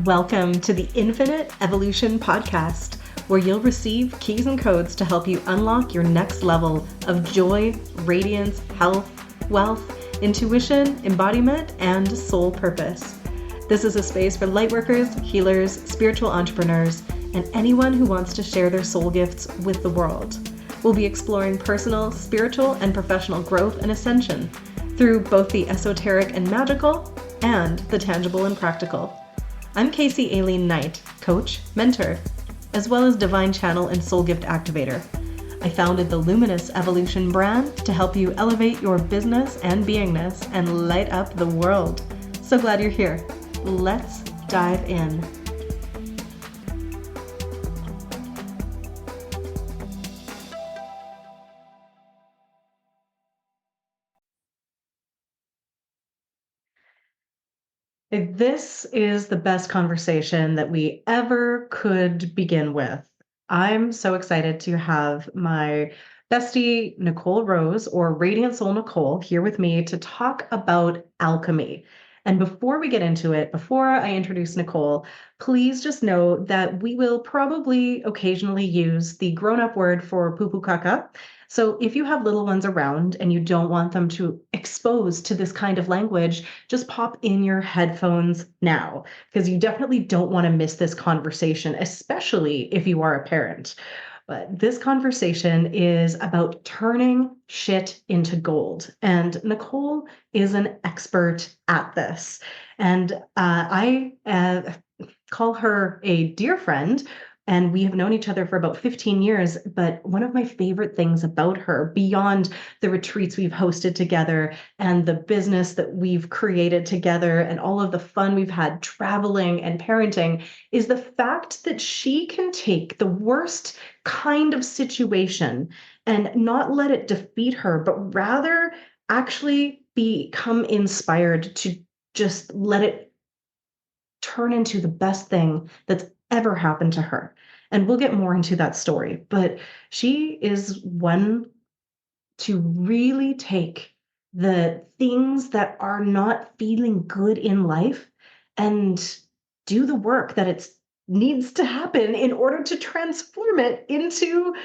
Welcome to the Infinite Evolution Podcast, where you'll receive keys and codes to help you unlock your next level of joy, radiance, health, wealth, intuition, embodiment, and soul purpose. This is a space for lightworkers, healers, spiritual entrepreneurs, and anyone who wants to share their soul gifts with the world. We'll be exploring personal, spiritual, and professional growth and ascension through both the esoteric and magical and the tangible and practical. I'm Casey Aileen Knight, coach, mentor, as well as divine channel and soul gift activator. I founded the Luminous Evolution brand to help you elevate your business and beingness and light up the world. So glad you're here. Let's dive in. This is the best conversation that we ever could begin with. I'm so excited to have my bestie, Nicole Rose, or Radiant Soul Nicole, here with me to talk about alchemy. And before we get into it, before I introduce Nicole, please just know that we will probably occasionally use the grown-up word for poo-poo caca. So if you have little ones around and you don't want them to expose to this kind of language, just pop in your headphones now, because you definitely don't want to miss this conversation, especially if you are a parent. But this conversation is about turning shit into gold. And Nicole is an expert at this. And I call her a dear friend. And we have known each other for about 15 years. But one of my favorite things about her, beyond the retreats we've hosted together and the business that we've created together and all of the fun we've had traveling and parenting, is the fact that she can take the worst kind of situation and not let it defeat her, but rather actually become inspired to just let it turn into the best thing that's ever happened to her. And we'll get more into that story, but she is one to really take the things that are not feeling good in life and do the work that it needs to happen in order to transform it into,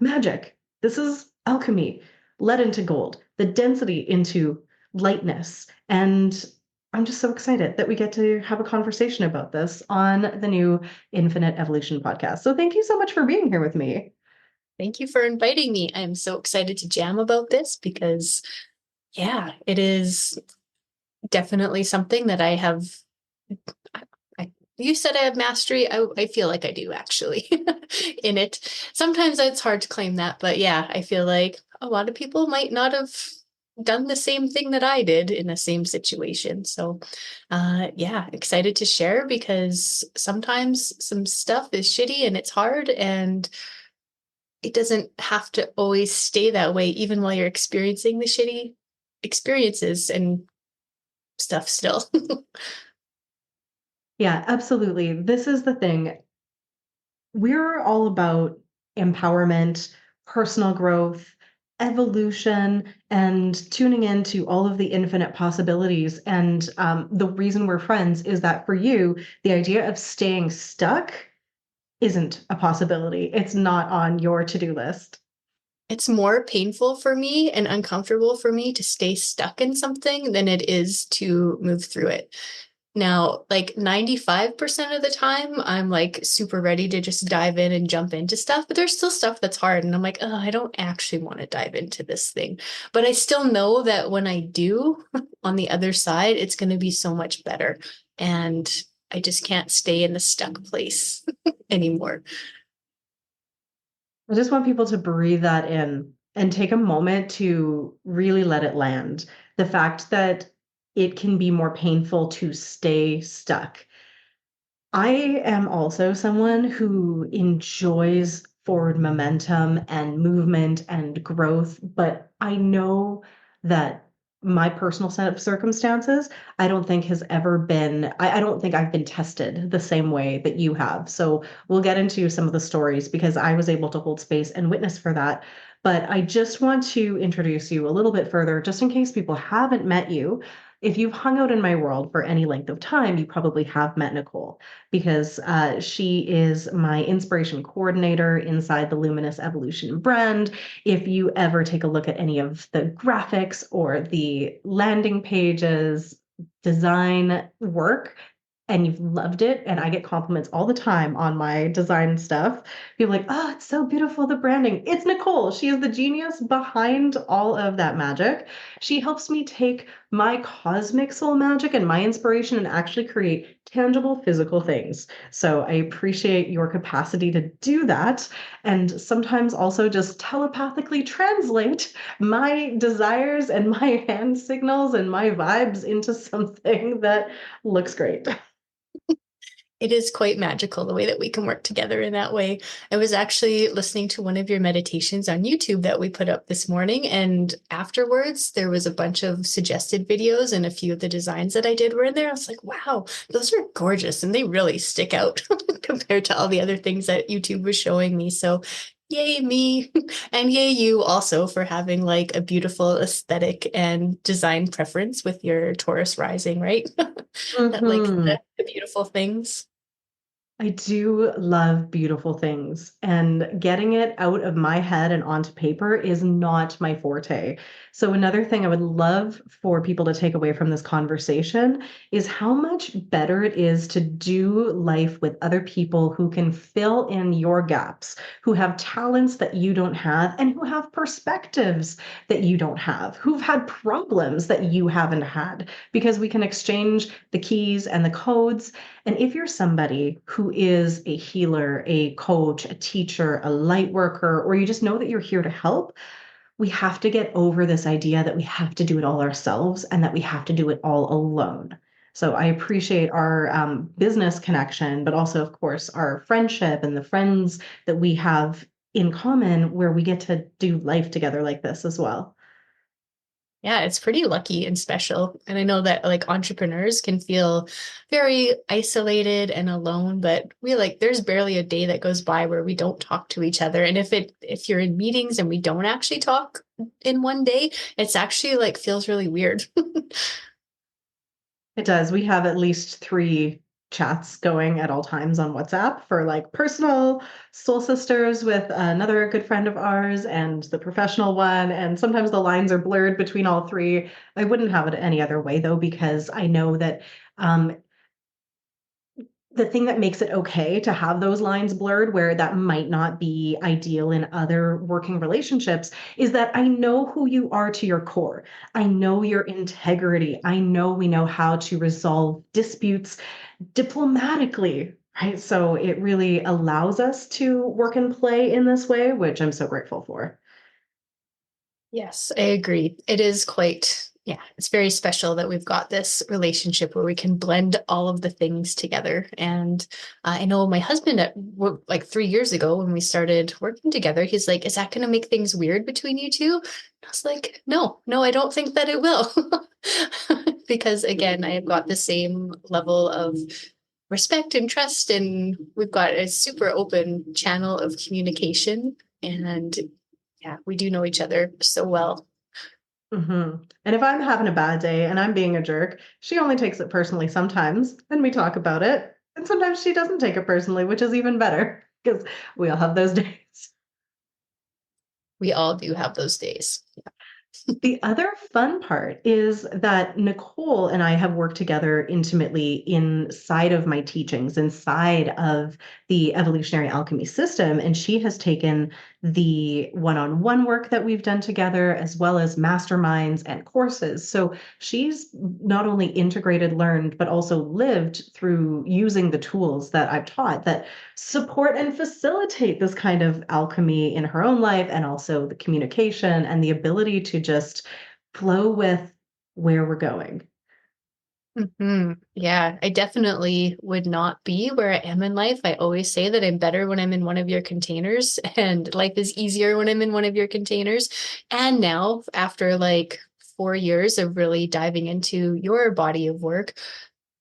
magic. This is alchemy, lead into gold, the density into lightness. And I'm just so excited that we get to have a conversation about this on the new Infinite Evolution podcast. So thank you so much for being here with me. Thank you for inviting me. I'm so excited to jam about this because, it is definitely something that I have. You said I have mastery. I feel like I do, actually, in it. Sometimes it's hard to claim that, but I feel like a lot of people might not have done the same thing that I did in the same situation. So, excited to share because sometimes some stuff is shitty and it's hard and it doesn't have to always stay that way, even while you're experiencing the shitty experiences and stuff still. Yeah, absolutely. This is the thing. We're all about empowerment, personal growth, evolution, and tuning into all of the infinite possibilities. And the reason we're friends is that for you, the idea of staying stuck isn't a possibility. It's not on your to-do list. It's more painful for me and uncomfortable for me to stay stuck in something than it is to move through it. Now, like 95% of the time, I'm like super ready to just dive in and jump into stuff, but there's still stuff that's hard. And I'm like, oh, I don't actually want to dive into this thing. But I still know that when I do on the other side, it's going to be so much better. And I just can't stay in the stuck place anymore. I just want people to breathe that in and take a moment to really let it land. The fact that it can be more painful to stay stuck. I am also someone who enjoys forward momentum and movement and growth, but I know that my personal set of circumstances, I don't think has ever been, I don't think I've been tested the same way that you have. So we'll get into some of the stories because I was able to hold space and witness for that. But I just want to introduce you a little bit further, just in case people haven't met you. if you've hung out in my world for any length of time, you probably have met Nicole because she is my inspiration coordinator inside the Luminous Evolution brand. If you ever take a look at any of the graphics or the landing pages, design work, and you've loved it, and I get compliments all the time on my design stuff. People are like, oh, it's so beautiful, the branding. It's Nicole. She is the genius behind all of that magic. She helps me take my cosmic soul magic and my inspiration and actually create tangible physical things. So I appreciate your capacity to do that. And sometimes also just telepathically translate my desires and my hand signals and my vibes into something that looks great. It is quite magical the way that we can work together in that way. I was actually listening to one of your meditations on YouTube that we put up this morning, and afterwards there was a bunch of suggested videos, and a few of the designs that I did were in there. I was like, wow, those are gorgeous, and they really stick out compared to all the other things that YouTube was showing me. So yay me, and yay you also for having like a beautiful aesthetic and design preference with your Taurus rising, right? That like Mhm. the beautiful things. I do love beautiful things, and getting it out of my head and onto paper is not my forte. So, another thing I would love for people to take away from this conversation is how much better it is to do life with other people who can fill in your gaps, who have talents that you don't have, and who have perspectives that you don't have, who've had problems that you haven't had, because we can exchange the keys and the codes. And if you're somebody who is a healer, a coach, a teacher, a light worker, or you just know that you're here to help, we have to get over this idea that we have to do it all ourselves and that we have to do it all alone. So I appreciate our business connection, but also, of course, our friendship and the friends that we have in common where we get to do life together like this as well. Yeah, it's pretty lucky and special. And I know that like entrepreneurs can feel very isolated and alone, but we like there's barely a day that goes by where we don't talk to each other. And if you're in meetings and we don't actually talk in one day, it's actually like feels really weird. It does. We have at least three chats going at all times on WhatsApp for like personal soul sisters with another good friend of ours and the professional one. And sometimes the lines are blurred between all three. I wouldn't have it any other way though, because I know that um, the thing that makes it okay to have those lines blurred where that might not be ideal in other working relationships is that I know who you are to your core. I know your integrity. I know we know how to resolve disputes diplomatically, right? So it really allows us to work and play in this way, which I'm so grateful for. Yes, I agree. It is quite, yeah, it's very special that we've got this relationship where we can blend all of the things together. And I know my husband at work, like 3 years ago when we started working together, he's like, is that going to make things weird between you two? And I was like, no, no, I don't think that it will. Because again, I have got the same level of respect and trust, and we've got a super open channel of communication. And yeah, we do know each other so well. And if I'm having a bad day and I'm being a jerk, she only takes it personally sometimes, and we talk about it. And sometimes she doesn't take it personally, which is even better because we all have those days. We all do have those days. The other fun part is that Nicole and I have worked together intimately inside of my teachings, inside of the evolutionary alchemy system. And she has taken the one on one work that we've done together, as well as masterminds and courses. So she's not only integrated, learned, but also lived through using the tools that I've taught that support and facilitate this kind of alchemy in her own life, and also the communication and the ability to just flow with where we're going. Yeah, I definitely would not be where I am in life. I always say that I'm better when I'm in one of your containers, and life is easier when I'm in one of your containers. And now, after like 4 years of really diving into your body of work,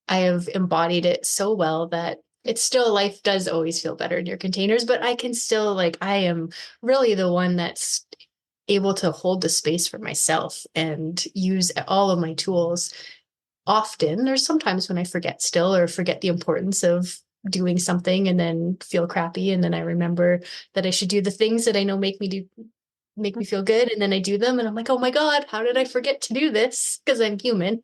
I have embodied it so well that it's still life does always feel better in your containers, but I can still like I am really the one that's able to hold the space for myself and use all of my tools often. There's sometimes when I forget still, or forget the importance of doing something and then feel crappy. And then I remember that I should do the things that I know make me feel good. And then I do them and I'm like, oh my God, how did I forget to do this? Because I'm human.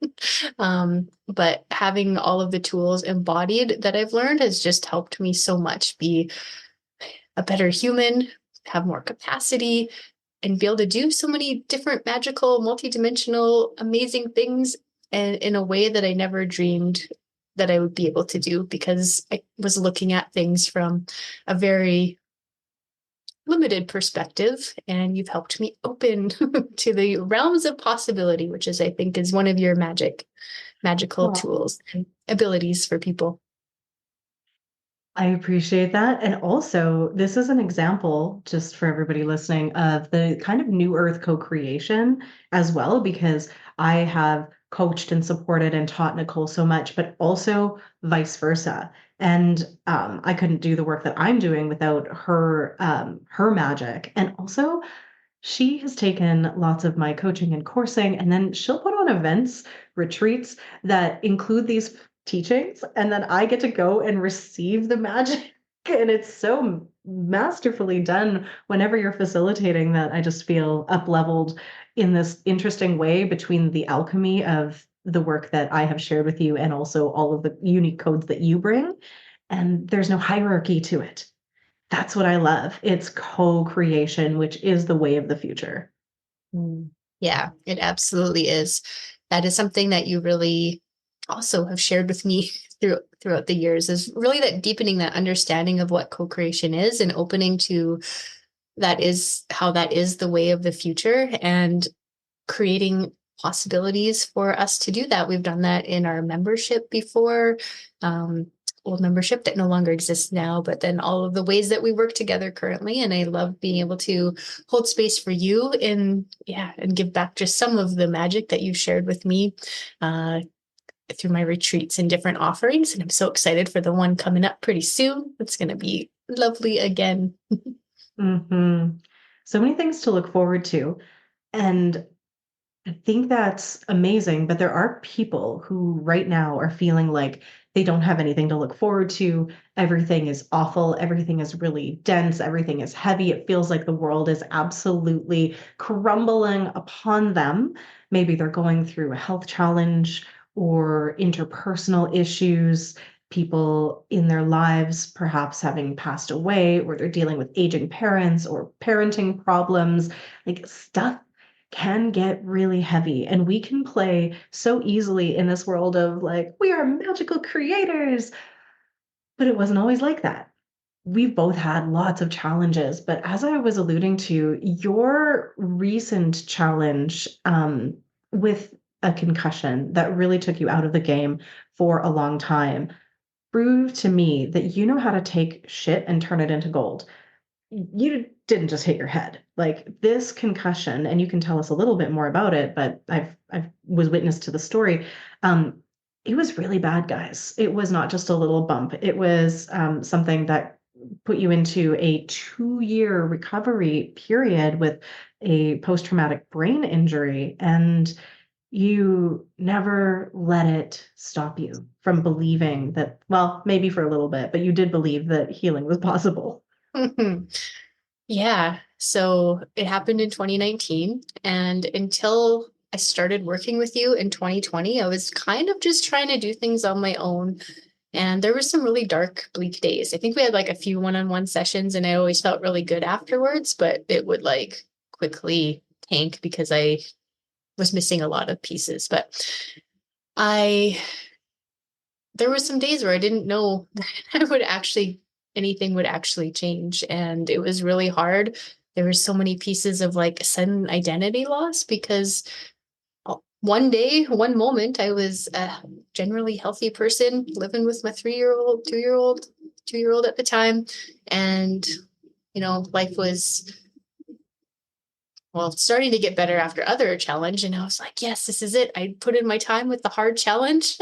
But having all of the tools embodied that I've learned has just helped me so much be a better human, have more capacity, and be able to do so many different magical, multidimensional, amazing things, and in a way that I never dreamed that I would be able to do, because I was looking at things from a very limited perspective, and you've helped me open to the realms of possibility, which is, I think, is one of your magical Well, tools and abilities for people. I appreciate that. And also, this is an example, just for everybody listening, of the kind of new earth co-creation as well, because I have coached and supported and taught Nicole so much, but also vice versa. And I couldn't do the work that I'm doing without her magic. And also, she has taken lots of my coaching and coursing, and then she'll put on events, retreats that include these teachings, and then I get to go and receive the magic. And it's so masterfully done whenever you're facilitating that. I just feel up leveled in this interesting way between the alchemy of the work that I have shared with you and also all of the unique codes that you bring. And there's no hierarchy to it. That's what I love. It's co-creation, which is the way of the future. Mm. Yeah, it absolutely is. That is something that you really also have shared with me throughout the years, is really that deepening that understanding of what co-creation is, and opening to that is how that is the way of the future, and creating possibilities for us to do that. We've done that in our membership before, um, old membership that no longer exists now, but then all of the ways that we work together currently. And I love being able to hold space for you and give back just some of the magic that you've shared with me uh, through my retreats and different offerings. And I'm so excited for the one coming up pretty soon. It's going to be lovely again. Hmm. So many things to look forward to. And I think that's amazing. But there are people who right now are feeling like they don't have anything to look forward to. Everything is awful. Everything is really dense. Everything is heavy. It feels like the world is absolutely crumbling upon them. Maybe they're going through a health challenge or interpersonal issues, people in their lives perhaps having passed away, or they're dealing with aging parents or parenting problems. Like stuff can get really heavy, and we can play so easily in this world of like, we are magical creators, but it wasn't always like that. We've both had lots of challenges, but as I was alluding to, your recent challenge with a concussion that really took you out of the game for a long time proved to me that you know how to take shit and turn it into gold. You didn't just hit your head. Like this concussion, and you can tell us a little bit more about it, but I've was witness to the story. Um, it was really bad, guys. It was not just a little bump. It was something that put you into a 2-year recovery period with a post-traumatic brain injury, and you never let it stop you from believing that, well, maybe for a little bit, but you did believe that healing was possible. Yeah. So it happened in 2019. And until I started working with you in 2020, I was kind of just trying to do things on my own. And there were some really dark, bleak days. I think we had like a few one-on-one sessions, and I always felt really good afterwards, but it would like quickly tank because I was missing a lot of pieces. But I there were some days where I didn't know that I would actually anything would actually change. And it was really hard. There were so many pieces of like sudden identity loss, because one day, one moment, I was a generally healthy person living with my 3-year-old, 2-year old at the time. And, life was, well, starting to get better after other challenge. And I was like, yes, this is it. I put in my time with the hard challenge.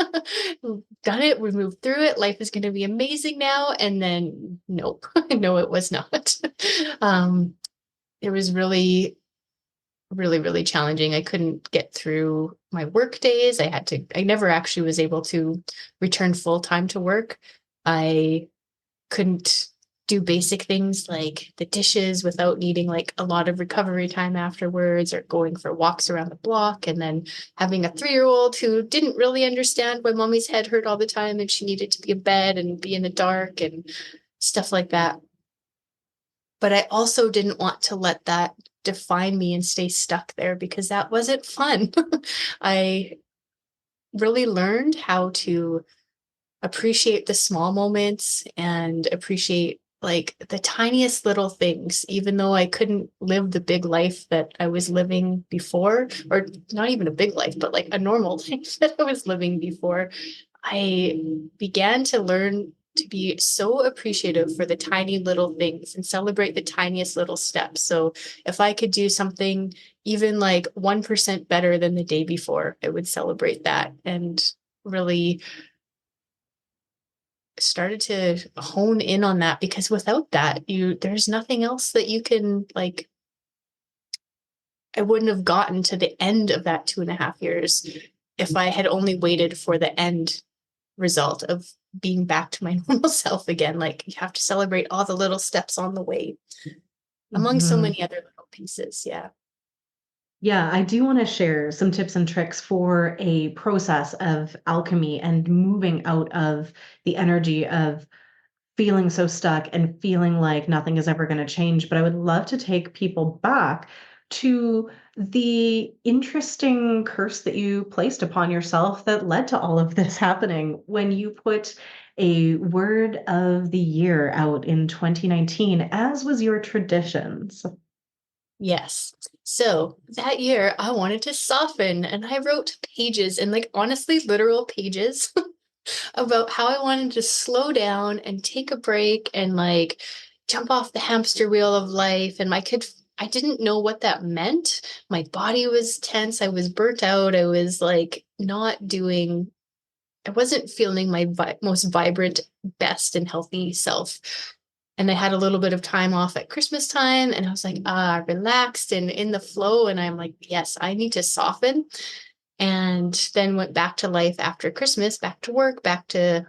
We've done it. We moved through it. Life is going to be amazing now. And then nope, no, it was not. um, it was really really, really challenging. I couldn't get through my work days. I never actually was able to return full time to work. I couldn't do basic things like the dishes without needing like a lot of recovery time afterwards, or going for walks around the block, and then having a 3-year-old who didn't really understand why mommy's head hurt all the time and she needed to be in bed and be in the dark and stuff like that. But I also didn't want to let that define me and stay stuck there, because that wasn't fun. I really learned how to appreciate the small moments and appreciate like the tiniest little things, even though I couldn't live the big life that I was living before, or not even a big life, but like a normal life that I was living before. I began to learn to be so appreciative for the tiny little things and celebrate the tiniest little steps. So if I could do something even like 1% better than the day before, I would celebrate that, and really started to hone in on that, because without that, there's nothing else that you can like. I wouldn't have gotten to the end of that 2.5 years if I had only waited for the end result of being back to my normal self again. Like, you have to celebrate all the little steps on the way, among so Mhm. many other little pieces. Yeah. Yeah, I do want to share some tips and tricks for a process of alchemy and moving out of the energy of feeling so stuck and feeling like nothing is ever going to change. But I would love to take people back to the interesting curse that you placed upon yourself that led to all of this happening when you put a word of the year out in 2019, as was your tradition. So, Yes. So that year I wanted to soften, and I wrote pages, and like honestly, literal pages about how I wanted to slow down and take a break and like jump off the hamster wheel of life. And I didn't know what that meant. My body was tense. I was burnt out. I was like not doing, I wasn't feeling my most vibrant, best, and healthy self. And I had a little bit of time off at Christmas time, and I was like, relaxed and in the flow. And I'm like, yes, I need to soften. And then went back to life after Christmas, back to work, back to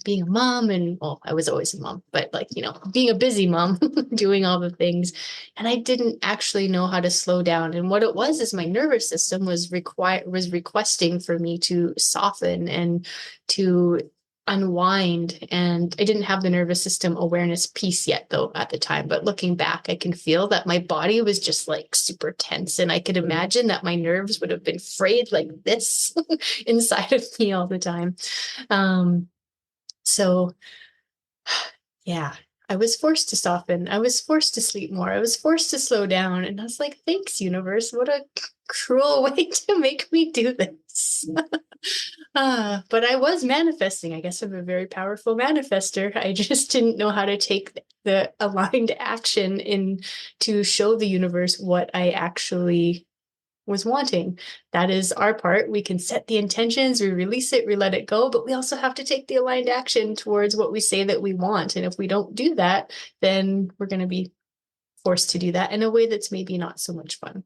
being a mom. And well, I was always a mom, but like, being a busy mom, doing all the things. And I didn't actually know how to slow down. And what it was is my nervous system was requesting for me to soften and to unwind. And I didn't have the nervous system awareness piece yet, though, at the time. But looking back, I can feel that my body was just like super tense, and I could imagine that my nerves would have been frayed like this inside of me all the time. So yeah, I was forced to soften. I was forced to sleep more. I was forced to slow down. And I was like, thanks, universe. What a cruel way to make me do this. But I was manifesting. I guess I'm a very powerful manifester. I just didn't know how to take the aligned action in to show the universe what I actually was wanting. That is our part. We can set the intentions, we release it, we let it go, but we also have to take the aligned action towards what we say that we want. And if we don't do that, then we're going to be forced to do that in a way that's maybe not so much fun.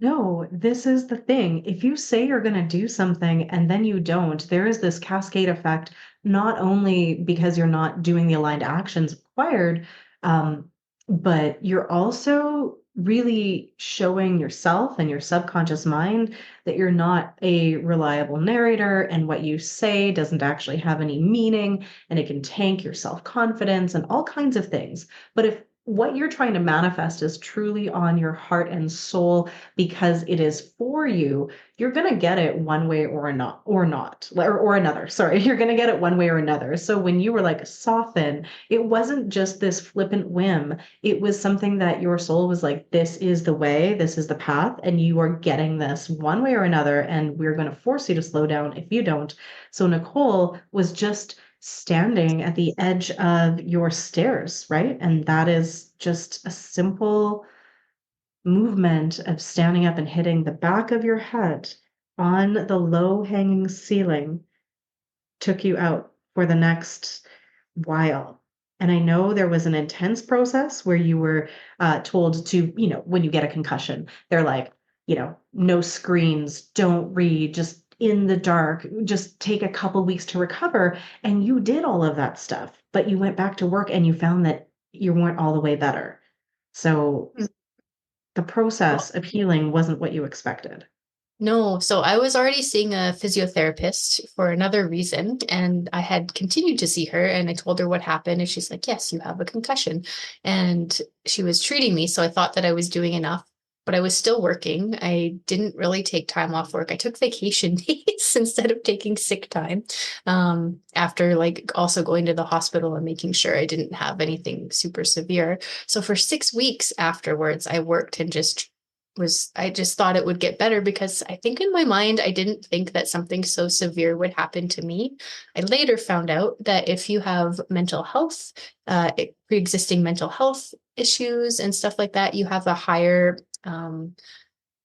no, this is the thing. If you say you're going to do something and then you don't, there is this cascade effect, not only because you're not doing the aligned actions required, um, but you're also really showing yourself and your subconscious mind that you're not a reliable narrator, and what you say doesn't actually have any meaning, and it can tank your self-confidence and all kinds of things. But if what you're trying to manifest is truly on your heart and soul because it is for you, you're going to get it one way or another. Sorry, you're going to get it one way or another. So when you were like soften, it wasn't just this flippant whim. It was something that your soul was like, this is the way, this is the path, and you are getting this one way or another. And we're going to force you to slow down if you don't. So Nicole was just standing at the edge of your stairs, right? And that is just a simple movement of standing up and hitting the back of your head on the low hanging ceiling took you out for the next while. And I know there was an intense process where you were told to, when you get a concussion, they're like, no screens, don't read, just in the dark, just take a couple weeks to recover. And you did all of that stuff, but you went back to work and you found that you weren't all the way better. So Mm. the process of healing wasn't what you expected. No, so I was already seeing a physiotherapist for another reason, and I had continued to see her, and I told her what happened, and she's like, "Yes, you have a concussion." And she was treating me, so I thought that I was doing enough, but I was still working. I didn't really take time off work. I took vacation days instead of taking sick time, after like also going to the hospital and making sure I didn't have anything super severe. So for 6 weeks afterwards, I worked and I just thought it would get better because I think in my mind, I didn't think that something so severe would happen to me. I later found out that if you have mental health, pre-existing mental health issues and stuff like that, you have a higher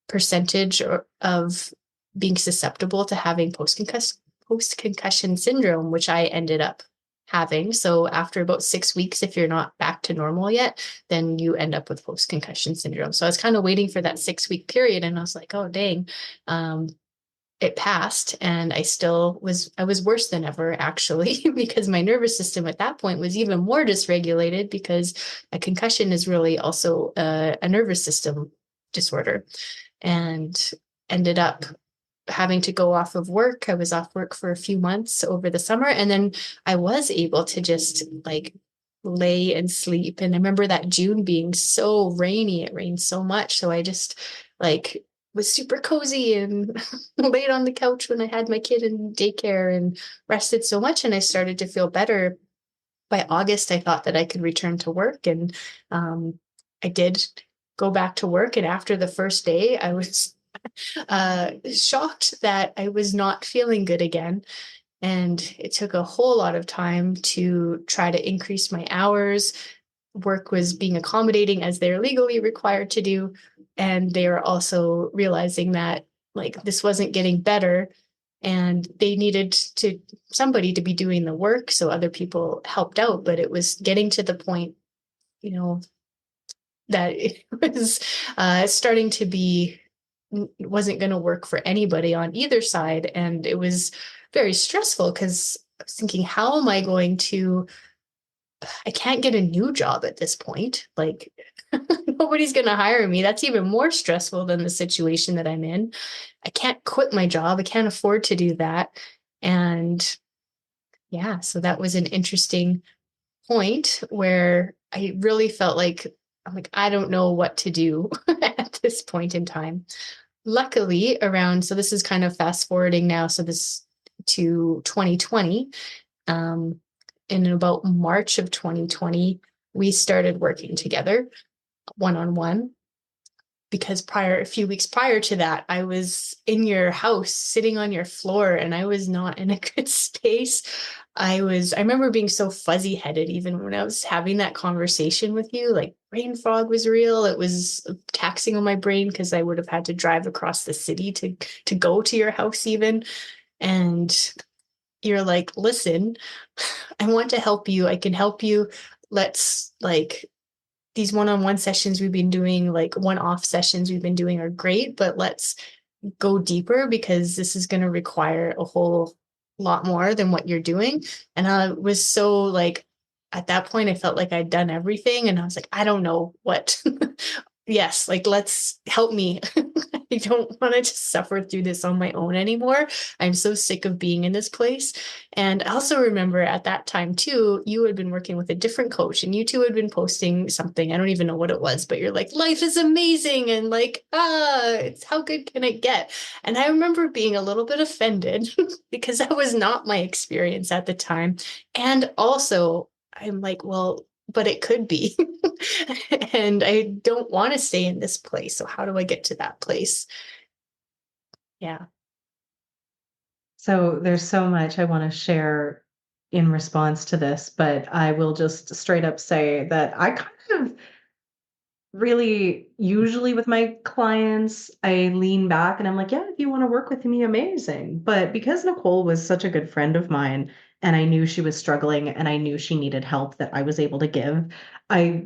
percentage of being susceptible to having post-concussion syndrome, which I ended up having. So after about 6 weeks, if you're not back to normal yet, then you end up with post-concussion syndrome. So I was kind of waiting for that 6 week period, and I was like, oh dang, it passed, and I was worse than ever actually, because my nervous system at that point was even more dysregulated, because a concussion is really also a nervous system disorder, and ended up having to go off of work. I was off work for a few months over the summer, and then I was able to just like lay and sleep. And I remember that June being so rainy, it rained so much. So I just like was super cozy and laid on the couch when I had my kid in daycare and rested so much. And I started to feel better. By August, I thought that I could return to work, and I did go back to work. And after the first day, I was shocked that I was not feeling good again. And it took a whole lot of time to try to increase my hours. Work was being accommodating as they're legally required to do. And they were also realizing that like this wasn't getting better, and they needed somebody to be doing the work. So other people helped out, but it was getting to the point, you know, that it was starting to be wasn't going to work for anybody on either side. And it was very stressful because I was thinking, how am I going to, I can't get a new job at this point. Like, nobody's going to hire me. That's even more stressful than the situation that I'm in. I can't quit my job. I can't afford to do that. And yeah, so that was an interesting point where I really felt like, I'm like, I don't know what to do at this point in time. Luckily, so this is kind of fast forwarding now, so this to 2020. In about March of 2020, we started working together one on one, because a few weeks prior to that, I was in your house sitting on your floor, and I was not in a good space. I remember being so fuzzy headed even when I was having that conversation with you. Like, brain fog was real. It was taxing on my brain because I would have had to drive across the city to go to your house even. And you're like, listen, I want to help you. I can help you. Let's like, these one-on-one sessions we've been doing, like one-off sessions we've been doing, are great, but let's go deeper, because this is going to require a whole lot more than what you're doing. And I was so like, at that point, I felt like I'd done everything. And I was like, I don't know what. Yes, like, let's help me. I don't want to just suffer through this on my own anymore. I'm so sick of being in this place. And I also remember at that time too, you had been working with a different coach, and you two had been posting something. I don't even know what it was, but you're like, life is amazing. And like, it's how good can it get? And I remember being a little bit offended because that was not my experience at the time. And also I'm like, well, but it could be. And I don't want to stay in this place. So how do I get to that place? Yeah. So there's so much I want to share in response to this, but I will just straight up say that I kind of really, usually with my clients, I lean back and I'm like, yeah, if you want to work with me, amazing. But because Nicole was such a good friend of mine, and I knew she was struggling and I knew she needed help that I was able to give, I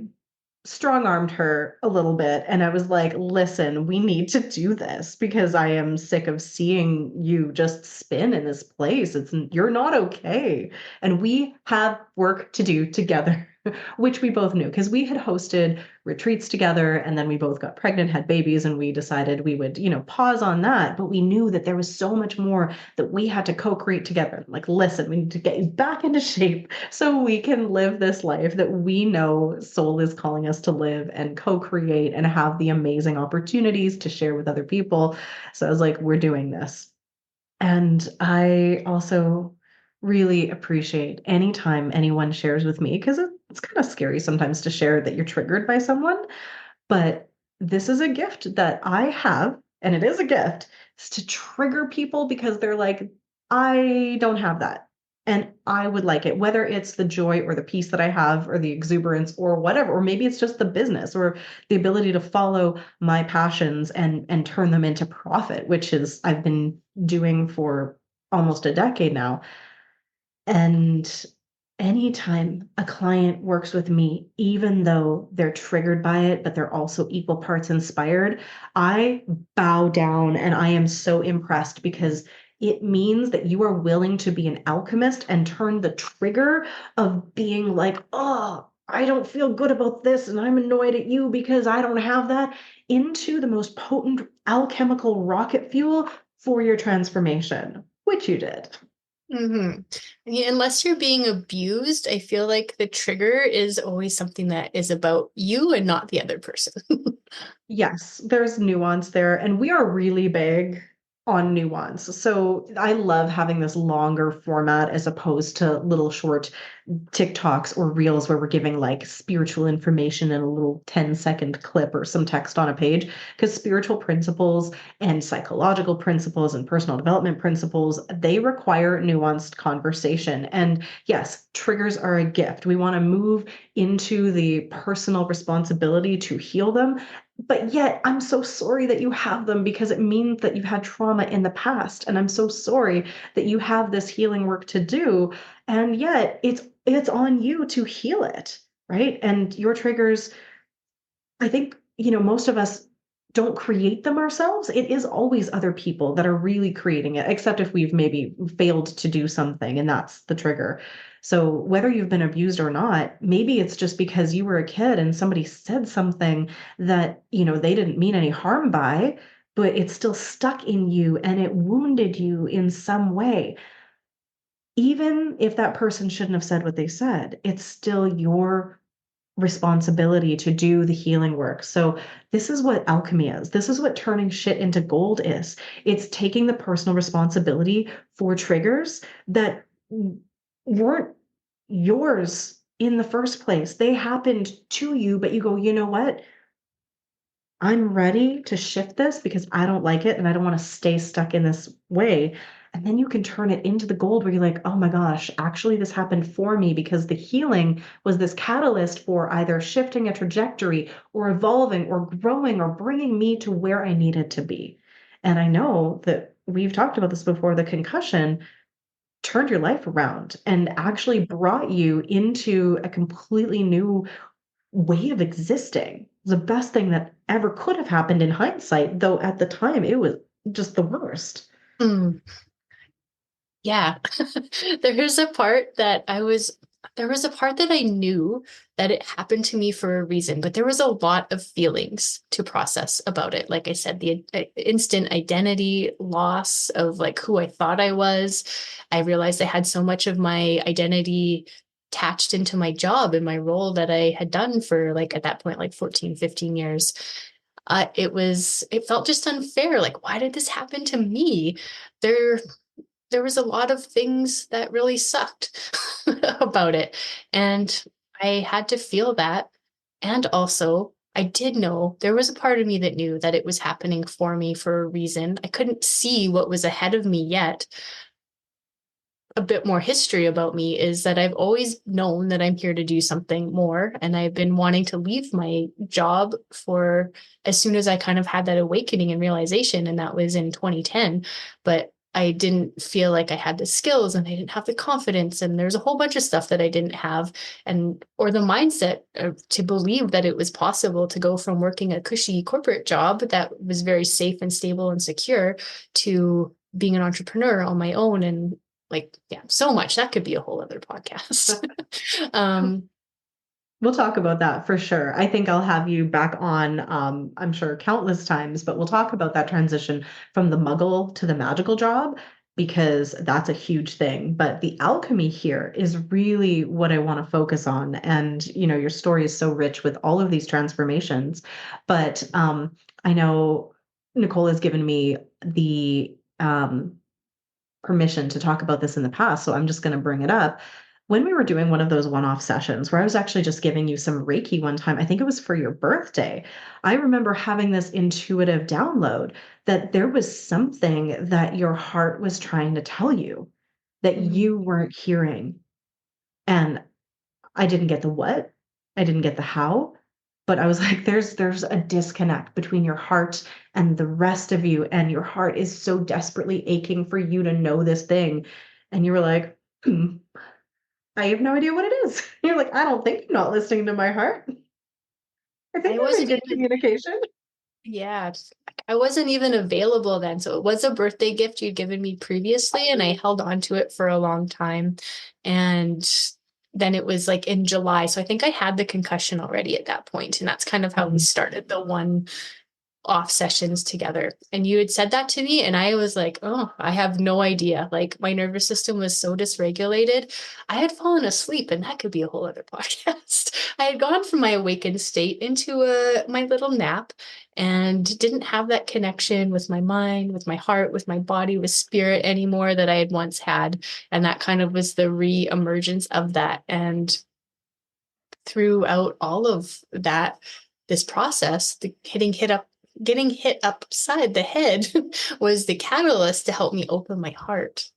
strong armed her a little bit. And I was like, listen, we need to do this because I am sick of seeing you just spin in this place. You're not okay. And we have work to do together, which we both knew because we had hosted retreats together and then we both got pregnant, had babies, and we decided we would, pause on that. But we knew that there was so much more that we had to co-create together. Like, listen, we need to get you back into shape so we can live this life that we know soul is calling us to live and co-create and have the amazing opportunities to share with other people. So I was like, we're doing this. And I also really appreciate anytime anyone shares with me because it's kind of scary sometimes to share that you're triggered by someone. But this is a gift that I have, and it is a gift, is to trigger people because they're like, I don't have that. And I would like it, whether it's the joy or the peace that I have, or the exuberance, or whatever, or maybe it's just the business or the ability to follow my passions and turn them into profit, which is I've been doing for almost a decade now. And anytime a client works with me, even though they're triggered by it, but they're also equal parts inspired, I bow down and I am so impressed because it means that you are willing to be an alchemist and turn the trigger of being like, oh, I don't feel good about this and I'm annoyed at you because I don't have that, into the most potent alchemical rocket fuel for your transformation, which you did. Mm-hmm. Yeah, unless you're being abused, I feel like the trigger is always something that is about you and not the other person. Yes, there's nuance there, and we are really big on nuance. So I love having this longer format as opposed to little short TikToks or reels where we're giving like spiritual information in a little 10-second clip or some text on a page. Because spiritual principles and psychological principles and personal development principles, they require nuanced conversation. And yes, triggers are a gift. We want to move into the personal responsibility to heal them. But yet, I'm so sorry that you have them because it means that you've had trauma in the past. And I'm so sorry that you have this healing work to do. And yet, it's on you to heal it, right? And your triggers, I think, most of us don't create them ourselves. It is always other people that are really creating it, except if we've maybe failed to do something and that's the trigger. So whether you've been abused or not, maybe it's just because you were a kid and somebody said something that, they didn't mean any harm by, but it's still stuck in you and it wounded you in some way. Even if that person shouldn't have said what they said, it's still your responsibility to do the healing work. So this is what alchemy is. This is what turning shit into gold is. It's taking the personal responsibility for triggers that weren't yours in the first place. They happened to you, but you go, you know what? I'm ready to shift this because I don't like it and I don't want to stay stuck in this way. And then you can turn it into the gold where you're like, oh my gosh, actually, this happened for me because the healing was this catalyst for either shifting a trajectory or evolving or growing or bringing me to where I needed to be. And I know that we've talked about this before, the concussion turned your life around and actually brought you into a completely new way of existing. The best thing that ever could have happened in hindsight, though at the time it was just the worst. Mm. Yeah. There's a part that there was a part that I knew that it happened to me for a reason, but there was a lot of feelings to process about it. Like I said, the instant identity loss of like who I thought I was. I realized I had so much of my identity attached into my job and my role that I had done for like at that point, like 14, 15 years. It felt just unfair. Like, why did this happen to me? There there was a lot of things that really sucked about it. And I had to feel that. And also, I did know there was a part of me that knew that it was happening for me for a reason. I couldn't see what was ahead of me yet. A bit more history about me is that I've always known that I'm here to do something more. And I've been wanting to leave my job for as soon as I kind of had that awakening and realization. And that was in 2010. But I didn't feel like I had the skills and I didn't have the confidence. And there's a whole bunch of stuff that I didn't have, and or the mindset to believe that it was possible to go from working a cushy corporate job that was very safe and stable and secure to being an entrepreneur on my own. And like, yeah, so much that could be a whole other podcast. We'll talk about that for sure. I think I'll have you back on, I'm sure countless times, but we'll talk about that transition from the muggle to the magical job, because that's a huge thing. But the alchemy here is really what I want to focus on. And, your story is so rich with all of these transformations. But I know Nicole has given me the permission to talk about this in the past, so I'm just going to bring it up. When we were doing one of those one-off sessions where I was actually just giving you some Reiki one time, I think it was for your birthday, I remember having this intuitive download that there was something that your heart was trying to tell you that you weren't hearing. And I didn't get the what, I didn't get the how, but I was like, there's a disconnect between your heart and the rest of you, and your heart is so desperately aching for you to know this thing. And you were like, I have no idea what it is. You're like, I don't think you're not listening to my heart. I think I I'm in wasn't good even, communication. yeah, I wasn't even available then. So it was a birthday gift you'd given me previously, and I held on to it for a long time. And then it was like in July. So I think I had the concussion already at that point, and that's kind of how we started the one off sessions together. And you had said that to me, and I was like, oh, I have no idea. Like, my nervous system was so dysregulated. I had fallen asleep, and that could be a whole other podcast. I had gone from my awakened state into my little nap, and didn't have that connection with my mind, with my heart, with my body, with spirit anymore that I had once had. And that kind of was the re-emergence of that. And throughout all of that, this process, the getting hit upside the head was the catalyst to help me open my heart.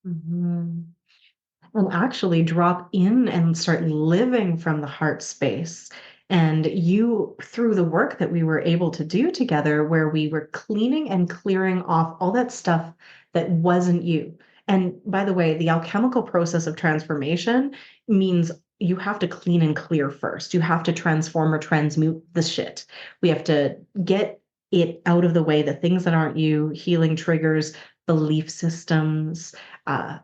Mhm. And actually drop in and start living from the heart space. And you, through the work that we were able to do together, where we were cleaning and clearing off all that stuff that wasn't you. And by the way, the alchemical process of transformation means you have to clean and clear first. You have to transform or transmute the shit. We have to get it out of the way, the things that aren't you, healing triggers, belief systems,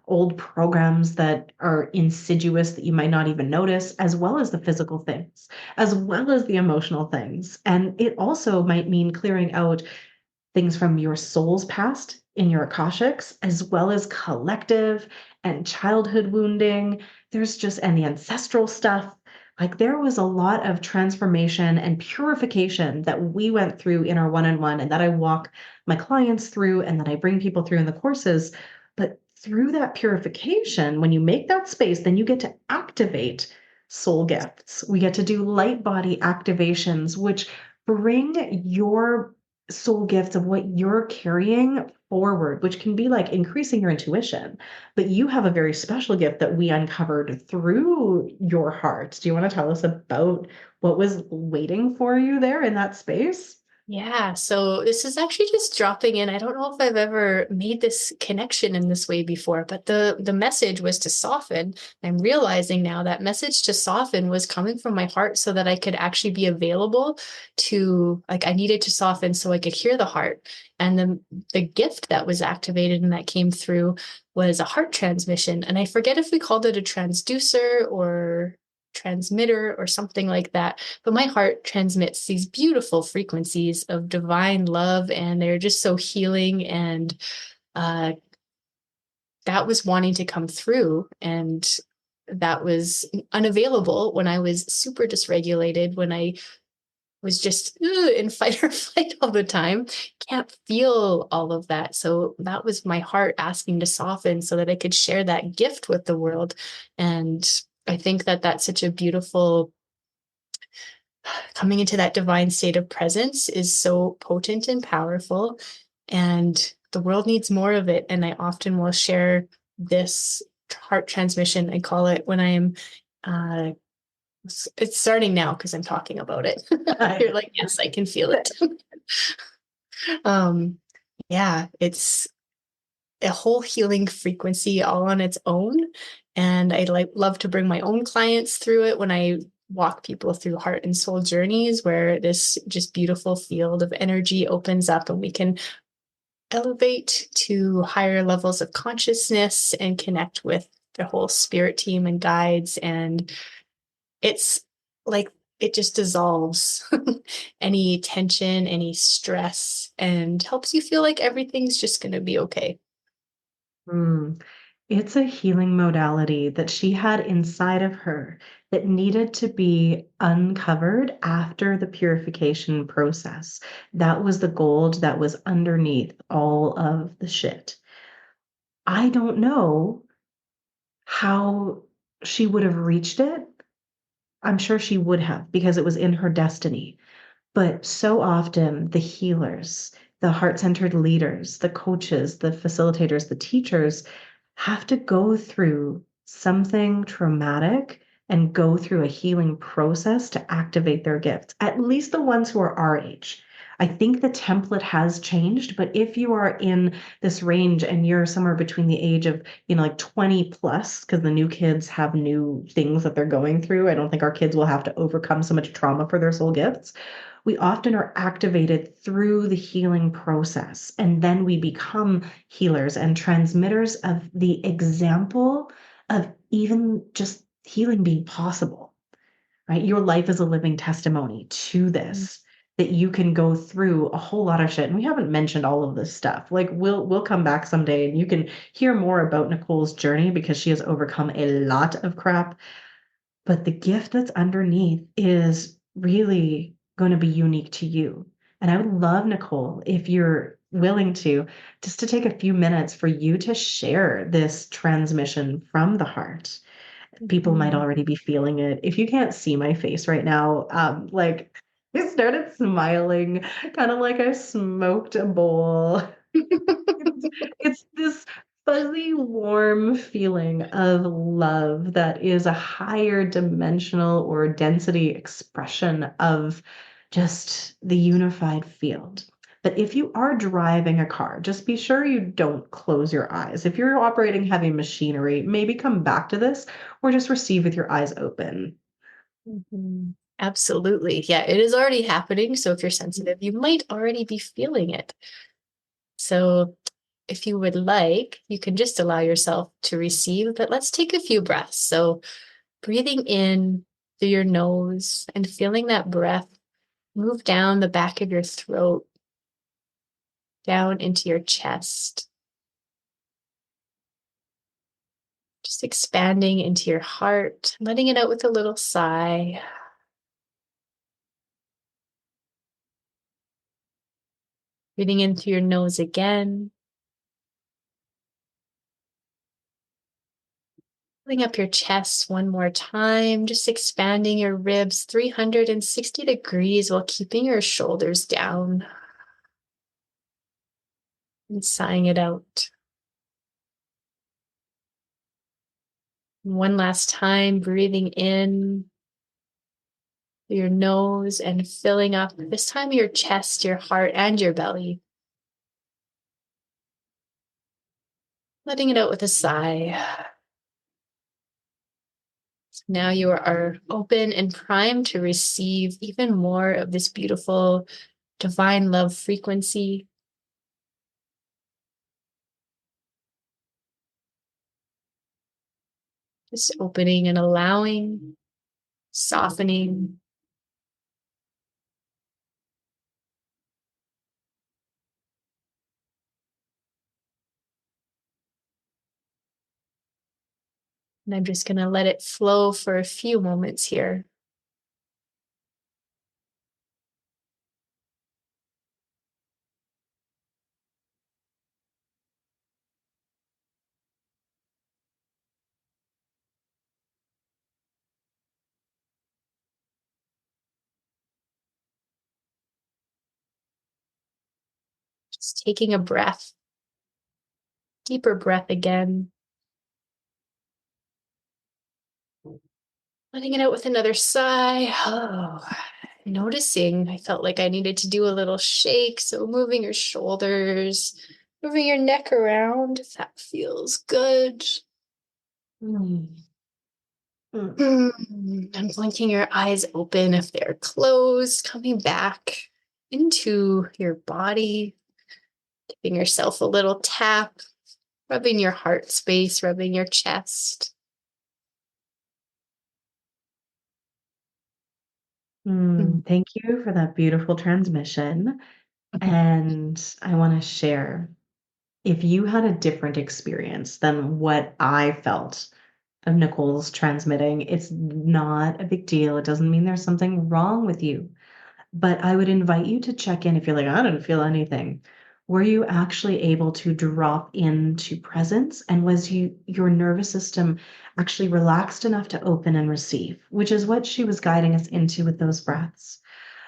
old programs that are insidious that you might not even notice, as well as the physical things, as well as the emotional things. And it also might mean clearing out things from your soul's past in your Akashics, as well as collective and childhood wounding. And the ancestral stuff. Like, there was a lot of transformation and purification that we went through in our one-on-one, and that I walk my clients through, and that I bring people through in the courses. But through that purification, when you make that space, then you get to activate soul gifts. We get to do light body activations, which bring your soul gifts of what you're carrying forward, which can be like increasing your intuition. But you have a very special gift that we uncovered through your heart. Do you want to tell us about what was waiting for you there in that space? Yeah, so this is actually just dropping in. I don't know if I've ever made this connection in this way before, but the message was to soften. I'm realizing now that message to soften was coming from my heart so that I could actually be available to, like, I needed to soften so I could hear the heart. And the gift that was activated and that came through was a heart transmission. And I forget if we called it a transducer or transmitter or something like that, but my heart transmits these beautiful frequencies of divine love, and they're just so healing. And uh, that was wanting to come through, and that was unavailable when I was super dysregulated, when I was just in fight or flight all the time. Can't feel all of that. So that was my heart asking to soften so that I could share that gift with the world. And I think that that's such a beautiful, coming into that divine state of presence is so potent and powerful. And the world needs more of it. And I often will share this heart transmission, I call it, when I'm uh, it's starting now because I'm talking about it. You're like, yes, I can feel it. um, yeah, it's a whole healing frequency all on its own. And I love to bring my own clients through it when I walk people through heart and soul journeys, where this just beautiful field of energy opens up and we can elevate to higher levels of consciousness and connect with the whole spirit team and guides. And it's like it just dissolves any tension, any stress, and helps you feel like everything's just going to be okay. Mm. It's a healing modality that she had inside of her that needed to be uncovered after the purification process. That was the gold that was underneath all of the shit. I don't know how she would have reached it. I'm sure she would have because it was in her destiny. But so often, the healers, the heart centered leaders, the coaches, the facilitators, the teachers have to go through something traumatic and go through a healing process to activate their gifts, at least the ones who are our age. I think the template has changed, but if you are in this range and you're somewhere between the age of, like 20 plus, because the new kids have new things that they're going through. I don't think our kids will have to overcome so much trauma for their soul gifts. We often are activated through the healing process, and then we become healers and transmitters of the example of even just healing being possible, right? Your life is a living testimony to this, that you can go through a whole lot of shit. And we haven't mentioned all of this stuff. Like we'll come back someday and you can hear more about Nicole's journey because she has overcome a lot of crap. But the gift that's underneath is really going to be unique to you. And I would love, Nicole, if you're willing to, just to take a few minutes for you to share this transmission from the heart. People might Mhm. already be feeling it. If you can't see my face right now, like I started smiling, kind of like I smoked a bowl. It's this fuzzy, warm feeling of love that is a higher dimensional or density expression of just the unified field. But if you are driving a car, just be sure you don't close your eyes. If you're operating heavy machinery, maybe come back to this or just receive with your eyes open. Mhm. Absolutely. Yeah, it is already happening. So if you're sensitive, you might already be feeling it. So if you would like, you can just allow yourself to receive, but let's take a few breaths. So breathing in through your nose and feeling that breath move down the back of your throat, down into your chest, just expanding into your heart, letting it out with a little sigh. Breathing in through your nose again, filling up your chest one more time, just expanding your ribs 360 degrees while keeping your shoulders down and sighing it out. One last time, breathing in through your nose and filling up, this time your chest, your heart, and your belly. Letting it out with a sigh. Now you are open and primed to receive even more of this beautiful divine love frequency. Just opening and allowing, softening. And I'm just going to let it flow for a few moments here. Just taking a breath, deeper breath again. Letting it out with another sigh. Oh, noticing I felt like I needed to do a little shake. So moving your shoulders, Moving your neck around if that feels good. Mm. Mm. And blinking your eyes open if they're closed, coming back into your body, giving yourself a little tap, rubbing your heart space, rubbing your chest. Thank you for that beautiful transmission. And I want to share, if you had a different experience than what I felt of Nicole's transmitting, it's not a big deal. It doesn't mean there's something wrong with you. But I would invite you to check in if you're like, I didn't feel anything. Were you actually able to drop into presence? And was your nervous system actually relaxed enough to open and receive, which is what she was guiding us into with those breaths.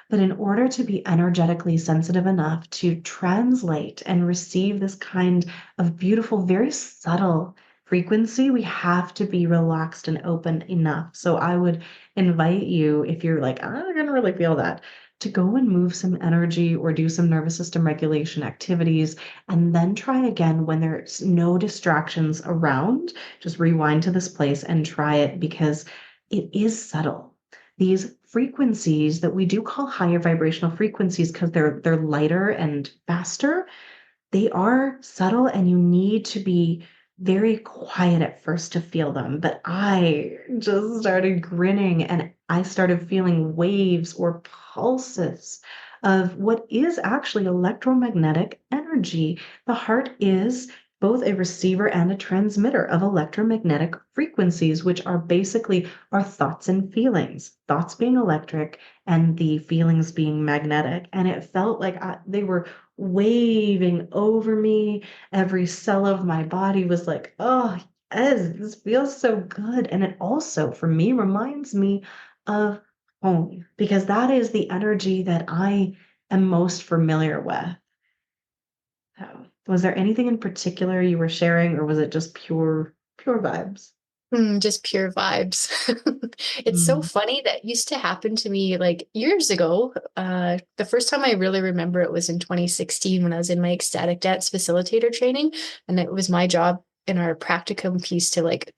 But in order to be energetically sensitive enough to translate and receive this kind of beautiful, very subtle frequency, we have to be relaxed and open enough. So I would invite you, if you're like, I'm not going to really feel that, to go and move some energy or do some nervous system regulation activities, and then try again when there's no distractions around. Just rewind to this place and try it because it is subtle. These frequencies that we do call higher vibrational frequencies because they're lighter and faster, they are subtle and you need to be very quiet at first to feel them. But I just started grinning and I started feeling waves or pulses of what is actually electromagnetic energy. The heart is both a receiver and a transmitter of electromagnetic frequencies, which are basically our thoughts and feelings, thoughts being electric and the feelings being magnetic. And it felt like they were waving over me. Every cell of my body was like, oh, yes, this feels so good. And it also, for me, reminds me of home because that is the energy that I am most familiar with. So, was there anything in particular you were sharing, or was it just pure vibes? Just pure vibes. It's so Mm. funny that used to happen to me like years ago. The first time I really remember it was in 2016 when I was in my ecstatic dance facilitator training. And it was my job in our practicum piece to like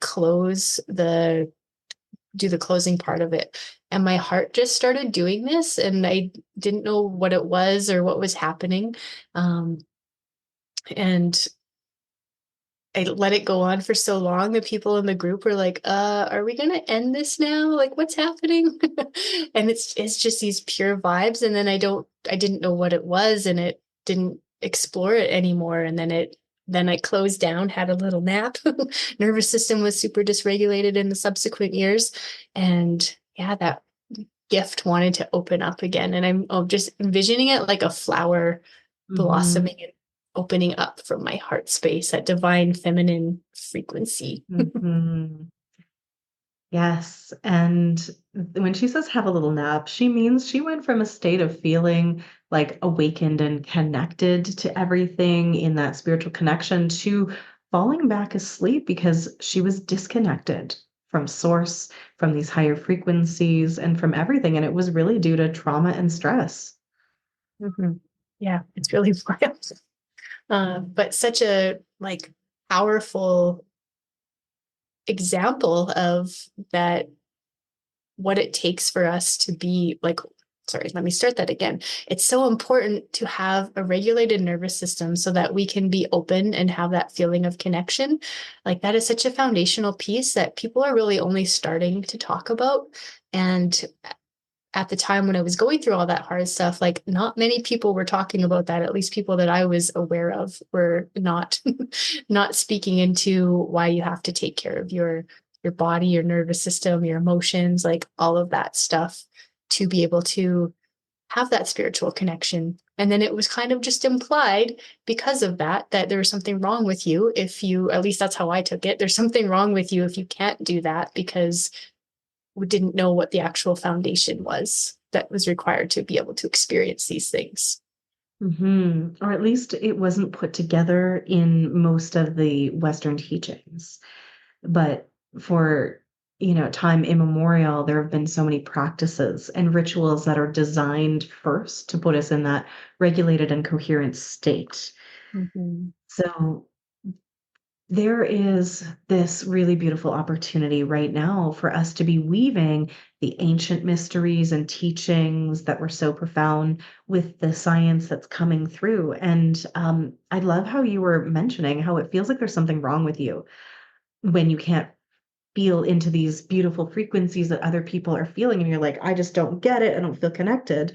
do the closing part of it. And my heart just started doing this and I didn't know what it was or what was happening. Um, and I let it go on for so long that people in the group were like, are we gonna end this now? Like what's happening? And it's just these pure vibes. And then I didn't know what it was and it didn't explore it anymore. And then I closed down, had a little nap. Nervous system was super dysregulated in the subsequent years. And yeah, that gift wanted to open up again. And I'm just envisioning it like a flower Mhm, blossoming and opening up from my heart space, that divine feminine frequency. mhm. Yes, and when she says have a little nap, she means she went from a state of feeling like awakened and connected to everything in that spiritual connection to falling back asleep because she was disconnected from source, from these higher frequencies, and from everything. And it was really due to trauma and stress. Mhm. Yeah, it's really wild. But such a like powerful example of that, what it takes for us to be like, sorry, let me start that again. It's so important to have a regulated nervous system so that we can be open and have that feeling of connection. Like that is such a foundational piece that people are really only starting to talk about. And at the time when I was going through all that hard stuff, like not many people were talking about that. At least people that I was aware of were not not speaking into why you have to take care of your body, your nervous system, your emotions, like all of that stuff to be able to have that spiritual connection. And then it was kind of just implied because of that, that there was something wrong with you if you, at least that's how I took it. There's something wrong with you if you can't do that because we didn't know what the actual foundation was that was required to be able to experience these things. Or at least it wasn't put together in most of the Western teachings. But for, time immemorial, there have been so many practices and rituals that are designed first to put us in that regulated and coherent state. Mm-hmm. So there is this really beautiful opportunity right now for us to be weaving the ancient mysteries and teachings that were so profound with the science that's coming through. And I love how you were mentioning how it feels like there's something wrong with you when you can't feel into these beautiful frequencies that other people are feeling, and you're like, I just don't get it. I don't feel connected.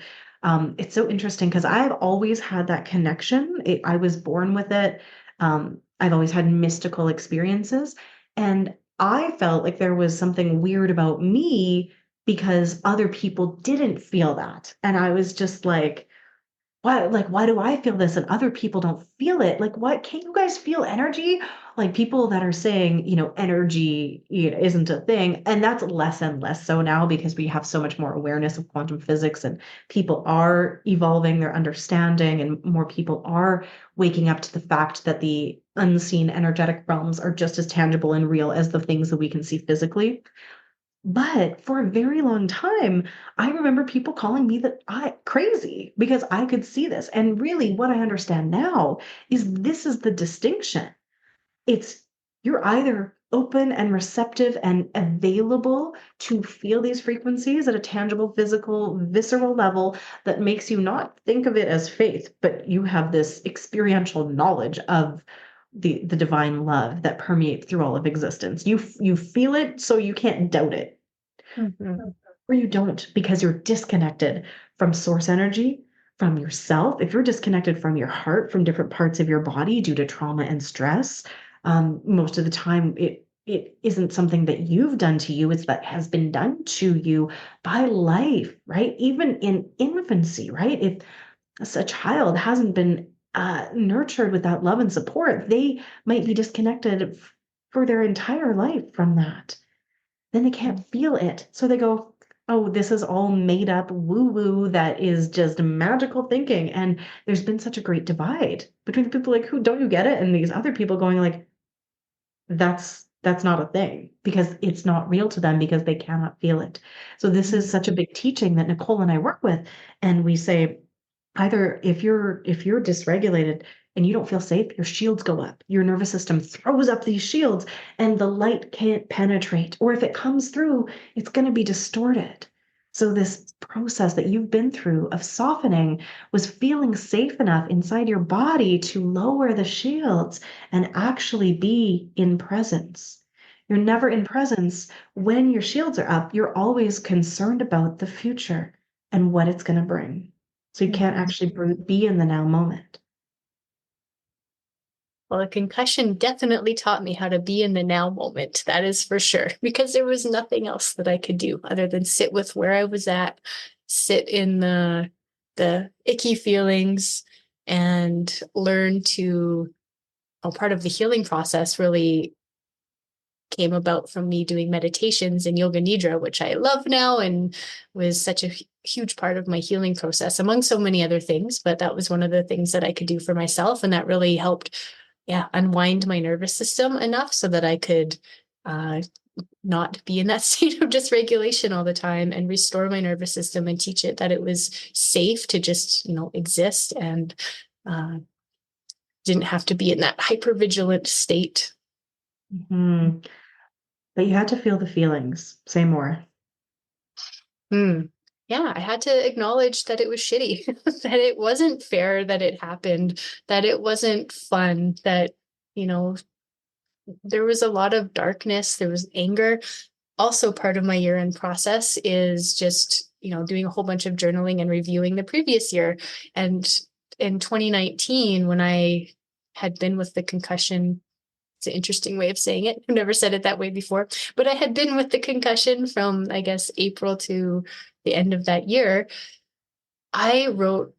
It's so interesting because I've always had that connection. I was born with it. I've always had mystical experiences, and I felt like there was something weird about me because other people didn't feel that. And I was just why do I feel this and other people don't feel it? Like, what can't you guys feel energy? Like people that are saying, energy, isn't a thing. And that's less and less so now because we have so much more awareness of quantum physics and people are evolving their understanding and more people are waking up to the fact that the unseen energetic realms are just as tangible and real as the things that we can see physically. But for a very long time, I remember people calling me that I crazy because I could see this. And really what I understand now is this is the distinction. It's you're either open and receptive and available to feel these frequencies at a tangible, physical, visceral level that makes you not think of it as faith, but you have this experiential knowledge of the divine love that permeates through all of existence. You feel it, so you can't doubt it, Mhm. or you don't because you're disconnected from source energy, from yourself. If you're disconnected from your heart, from different parts of your body due to trauma and stress, most of the time it isn't something that you've done to you, it's that has been done to you by life, right? Even in infancy, right? If a child hasn't been nurtured with that love and support, they might be disconnected for their entire life from that. Then they can't feel it. So they go, oh, this is all made up woo woo that is just magical thinking. And there's been such a great divide between the people like, who don't you get it? And these other people going like, that's not a thing because it's not real to them because they cannot feel it. So this is such a big teaching that Nicole and I work with. And we say, either if you're dysregulated and you don't feel safe, your shields go up. Your nervous system throws up these shields and the light can't penetrate. Or if it comes through, it's going to be distorted. So this process that you've been through of softening was feeling safe enough inside your body to lower the shields and actually be in presence. You're never in presence when your shields are up. You're always concerned about the future and what it's going to bring. So you can't Mhm. actually be in the now moment. Well, a concussion definitely taught me how to be in the now moment. That is for sure, because there was nothing else that I could do other than sit with where I was at, sit in the icky feelings, and learn to. Oh, part of the healing process really came about from me doing meditations and yoga nidra, which I love now and was such a huge part of my healing process, among so many other things. But that was one of the things that I could do for myself. And that really helped, yeah, unwind my nervous system enough so that I could uh, not be in that state of dysregulation all the time and restore my nervous system and teach it that it was safe to just, exist and uh, didn't have to be in that hypervigilant state. Mhm. But you had to feel the feelings. Say more. Hmm. Yeah, I had to acknowledge that it was shitty, that it wasn't fair that it happened, that it wasn't fun, that, you know, there was a lot of darkness, there was anger. Also, part of my year-end process is just, doing a whole bunch of journaling and reviewing the previous year. And in 2019, when I had been with the concussion, it's an interesting way of saying it. I've never said it that way before, but I had been with the concussion from, I guess, April to the end of that year. I wrote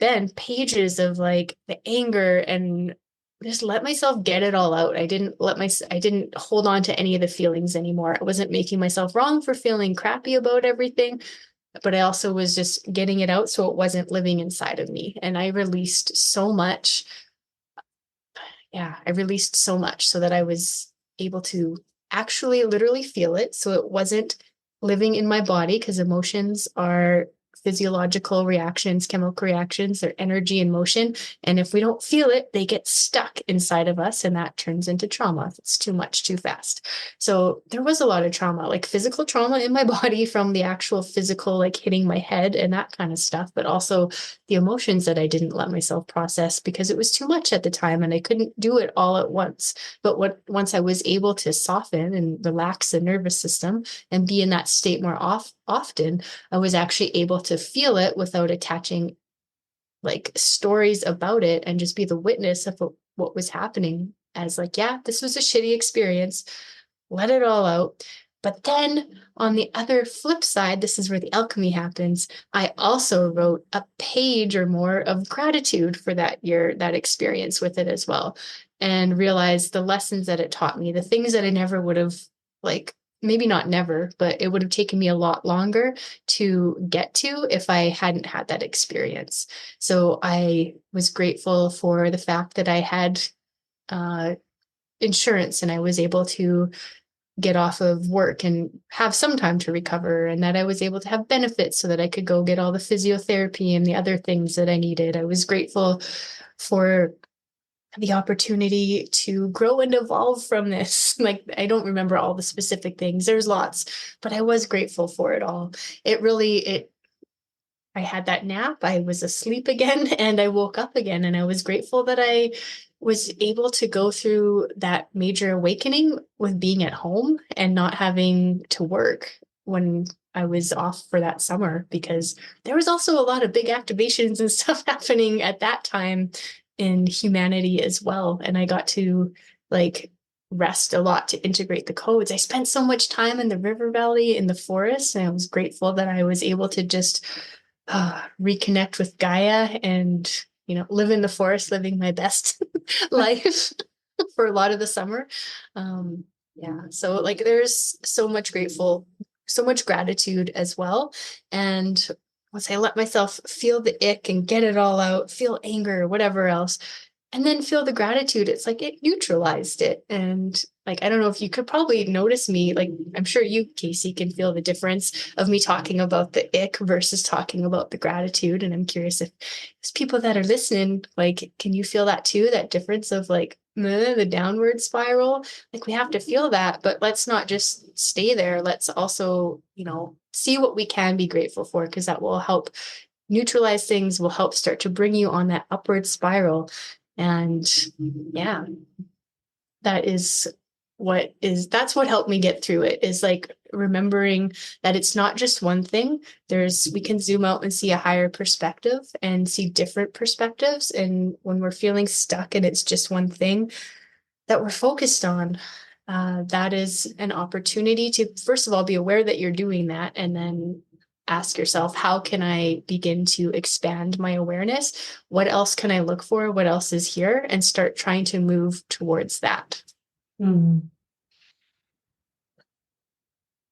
then pages of like the anger and just let myself get it all out. I didn't hold on to any of the feelings anymore. I wasn't making myself wrong for feeling crappy about everything, but I also was just getting it out so it wasn't living inside of me. And I released so much. Yeah, I released so much so that I was able to actually literally feel it. So it wasn't living in my body because emotions are physiological reactions, chemical reactions, they're energy and motion. And if we don't feel it, they get stuck inside of us, and that turns into trauma if it's too much too fast. So there was a lot of trauma, like physical trauma in my body from the actual physical, like hitting my head and that kind of stuff, but also the emotions that I didn't let myself process because it was too much at the time and I couldn't do it all at once. But once I was able to soften and relax the nervous system and be in that state more often, I was actually able to feel it without attaching like stories about it and just be the witness of what was happening as like, yeah, this was a shitty experience. Let it all out. But then on the other flip side, this is where the alchemy happens. I also wrote a page or more of gratitude for that year, that experience with it as well, and realized the lessons that it taught me, the things that I never would have, like, maybe not never, but it would have taken me a lot longer to get to if I hadn't had that experience. So I was grateful for the fact that I had insurance and I was able to get off of work and have some time to recover, and that I was able to have benefits so that I could go get all the physiotherapy and the other things that I needed. I was grateful for the opportunity to grow and evolve from this. Like, I don't remember all the specific things. There's lots, but I was grateful for it all. I had that nap, I was asleep again, and I woke up again. And I was grateful that I was able to go through that major awakening with being at home and not having to work when I was off for that summer, because there was also a lot of big activations and stuff happening at that time in humanity as well. And I got to like rest a lot to integrate the codes. I spent so much time in the river valley in the forest, and I was grateful that I was able to just reconnect with Gaia and, live in the forest, living my best life for a lot of the summer. Yeah. So like there's so much gratitude as well. And once I let myself feel the ick and get it all out, feel anger or whatever else, and then feel the gratitude, it's like it neutralized it. And like, I don't know if you could probably notice me, like, I'm sure you, Casey, can feel the difference of me talking about the ick versus talking about the gratitude. And I'm curious if there's people that are listening, like, can you feel that too? That difference of like the downward spiral? Like, we have to feel that, but let's not just stay there. Let's also, see what we can be grateful for, because that will help neutralize things, will help start to bring you on that upward spiral. And yeah, that's what helped me get through it, is like remembering that it's not just one thing. We can zoom out and see a higher perspective and see different perspectives. And when we're feeling stuck and it's just one thing that we're focused on, that is an opportunity to, first of all, be aware that you're doing that, and then ask yourself, how can I begin to expand my awareness? What else can I look for? What else is here? And start trying to move towards that. Mm.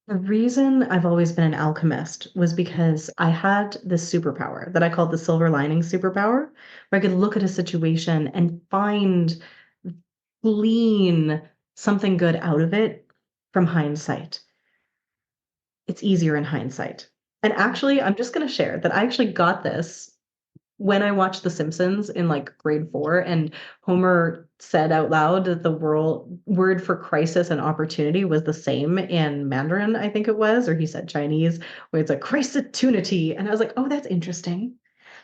The reason I've always been an alchemist was because I had this superpower that I called the silver lining superpower, where I could look at a situation and glean something good out of it from hindsight. It's easier in hindsight. And actually, I'm just going to share that I actually got this when I watched The Simpsons in like grade 4, and Homer said out loud that the word for crisis and opportunity was the same in Mandarin, I think it was, or he said Chinese, where it's a crisis-tunity. And I was like, oh, that's interesting.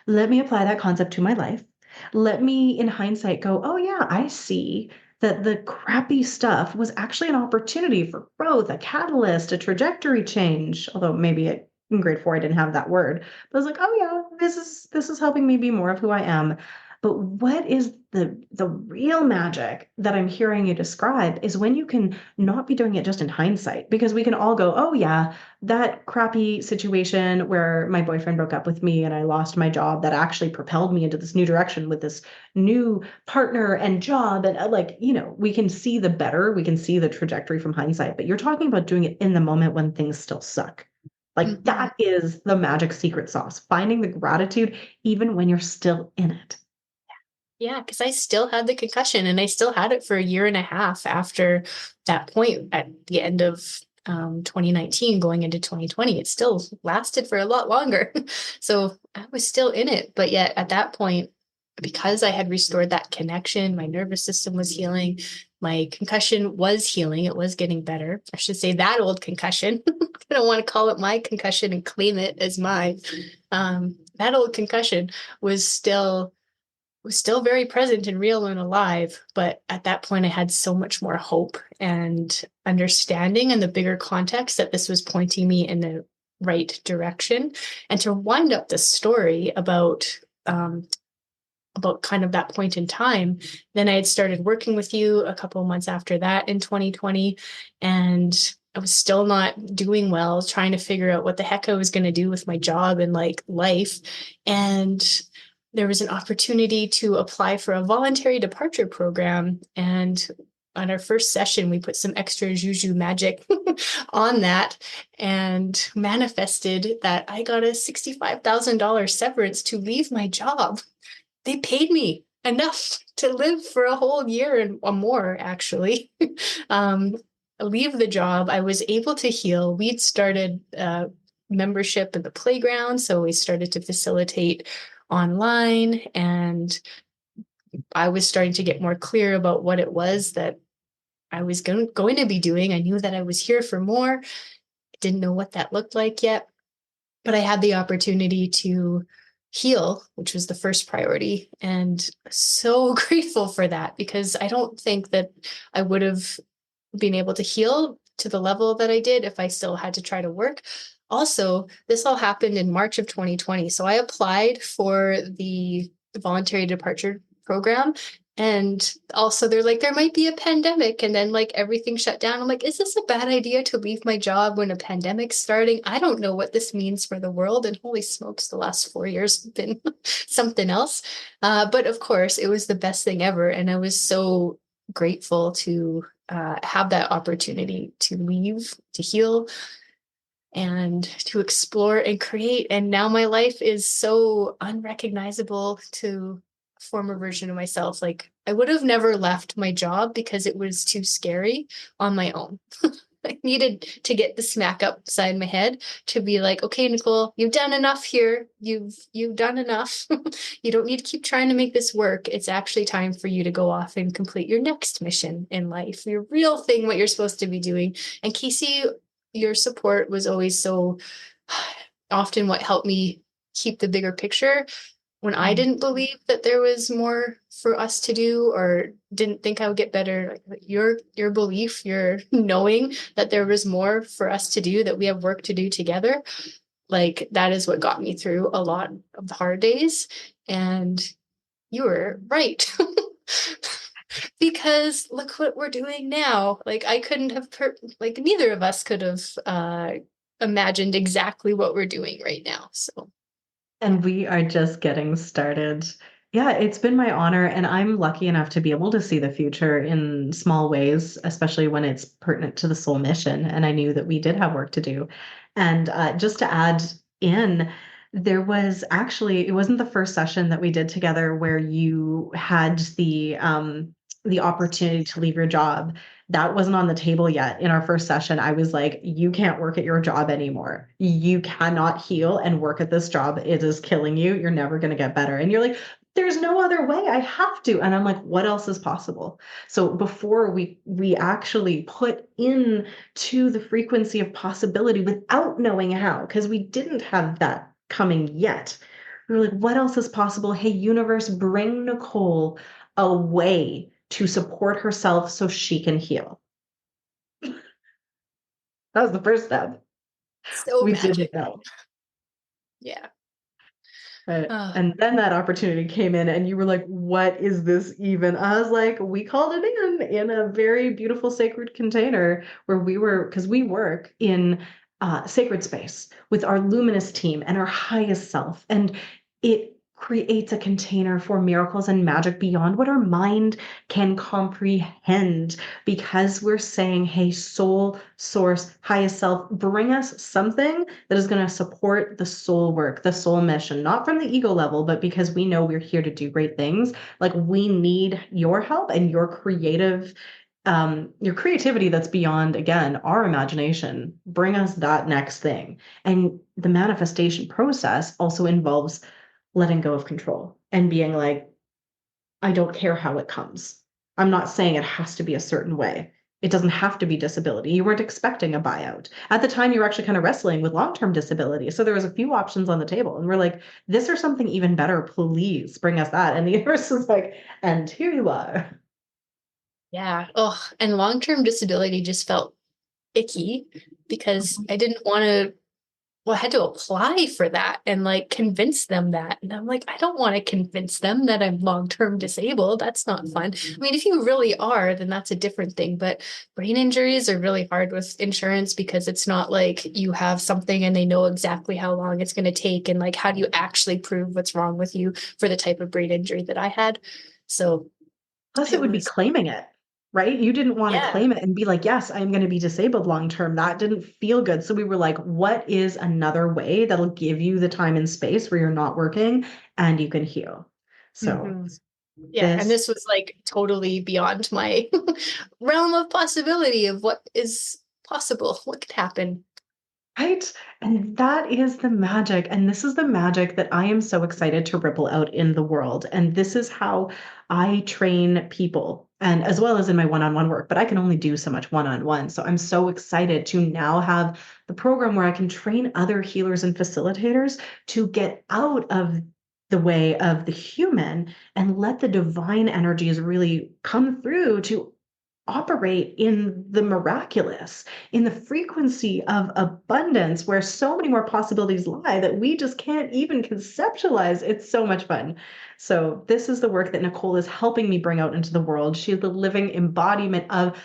Let me apply that concept to my life. Let me, in hindsight, go, oh, yeah, I see that the crappy stuff was actually an opportunity for growth, a catalyst, a trajectory change. Although maybe in grade 4, I didn't have that word. But I was like, oh, yeah, this is helping me be more of who I am. But what is the real magic that I'm hearing you describe is when you can not be doing it just in hindsight, because we can all go, oh yeah, that crappy situation where my boyfriend broke up with me and I lost my job, that actually propelled me into this new direction with this new partner and job. And we can see the better, we can see the trajectory from hindsight, but you're talking about doing it in the moment when things still suck. Like that is the magic secret sauce, finding the gratitude even when you're still in it. Yeah, because I still had the concussion and I still had it for a year and a half after that point at the end of 2019 going into 2020. It still lasted for a lot longer. So I was still in it. But yet at that point, because I had restored that connection, my nervous system was healing, my concussion was healing, it was getting better. I should say that old concussion. I don't want to call it my concussion and claim it as mine. That old concussion was still very present and real and alive. But at that point, I had so much more hope and understanding and the bigger context that this was pointing me in the right direction. And to wind up the story about kind of that point in time, then I had started working with you a couple of months after that in 2020. And I was still not doing well, trying to figure out what the heck I was going to do with my job and like life. And there was an opportunity to apply for a voluntary departure program. And on our first session, we put some extra juju magic on that and manifested that I got a $65,000 severance to leave my job. They paid me enough to live for a whole year and more, actually. Leave the job. I was able to heal. We'd started membership in the playground, so we started to facilitate online, and I was starting to get more clear about what it was that I was going to be doing. I knew that I was here for more. I didn't know what that looked like yet, but I had the opportunity to heal, which was the first priority, and so grateful for that, because I don't think that I would have been able to heal to the level that I did if I still had to try to work. Also, this all happened in March of 2020. So I applied for the voluntary departure program. And also they're like, there might be a pandemic. And then like everything shut down. I'm like, is this a bad idea to leave my job when a pandemic's starting? I don't know what this means for the world. And holy smokes, the last 4 years have been something else. But of course, it was the best thing ever. And I was so grateful to have that opportunity to leave, to heal, and to explore and create. And now my life is so unrecognizable to a former version of myself. Like I would have never left my job because it was too scary on my own. I needed to get the smack upside my head to be like, okay, Nicole, you've done enough here. You've done enough. You don't need to keep trying to make this work. It's actually time for you to go off and complete your next mission in life, your real thing, what you're supposed to be doing. And Casey, your support was always so often what helped me keep the bigger picture. When I didn't believe that there was more for us to do or didn't think I would get better, your belief, your knowing that there was more for us to do, that we have work to do together, like that is what got me through a lot of the hard days. And you were right. Because look what we're doing now. Like I couldn't have, like neither of us could have imagined exactly what we're doing right now. So. And we are just getting started. Yeah, it's been my honor, and I'm lucky enough to be able to see the future in small ways, especially when it's pertinent to the soul mission. And I knew that we did have work to do. And just to add in, there was actually, it wasn't the first session that we did together where you had the opportunity to leave your job. That wasn't on the table yet. In our first session, I was like, you can't work at your job anymore. You cannot heal and work at this job. It is killing you. You're never going to get better. And you're like, there's no other way. I have to. And I'm like, what else is possible? So before we actually put in to the frequency of possibility without knowing how, because we didn't have that coming yet. We were like, what else is possible? Hey, universe, bring Nicole a way to support herself so she can heal. That was the first step. So We magic. didn't know. Yeah. And then that opportunity came in, and you were like, what is this even? I was like, we called it in a very beautiful sacred container where because we work in sacred space with our luminous team and our highest self. And it creates a container for miracles and magic beyond what our mind can comprehend, because we're saying, hey, soul, source, highest self, bring us something that is going to support the soul work, the soul mission, not from the ego level, but because we know we're here to do great things. Like we need your help and your creative your creativity that's beyond, again, our imagination. Bring us that next thing. And the manifestation process also involves letting go of control and being like, I don't care how it comes. I'm not saying it has to be a certain way. It doesn't have to be disability. You weren't expecting a buyout. At the time, you were actually kind of wrestling with long-term disability. So there was a few options on the table. And we're like, this or something even better, please bring us that. And the universe is like, and here you are. Yeah. Oh, and long-term disability just felt icky because I didn't want to, well, I had to apply for that and like convince them that. And I'm like, I don't want to convince them that I'm long-term disabled. That's not fun. I mean, if you really are, then that's a different thing. But brain injuries are really hard with insurance because it's not like you have something and they know exactly how long it's going to take. And like, how do you actually prove what's wrong with you for the type of brain injury that I had? So Plus, it it would be was, claiming it, right? You didn't want to yeah. claim it and be like, yes, I'm going to be disabled long term. That didn't feel good. So we were like, what is another way that'll give you the time and space where you're not working and you can heal? So Mhm. Yeah, and this this was like totally beyond my realm of possibility of what is possible, what could happen. Right? And that is the magic. And this is the magic that I am so excited to ripple out in the world. And this is how I train people, and as well as in my one-on-one work, but I can only do so much one-on-one. So I'm so excited to now have the program where I can train other healers and facilitators to get out of the way of the human and let the divine energies really come through to operate in the miraculous, in the frequency of abundance, where so many more possibilities lie that we just can't even conceptualize. It's so much fun. So, this is the work that Nicole is helping me bring out into the world. She's the living embodiment of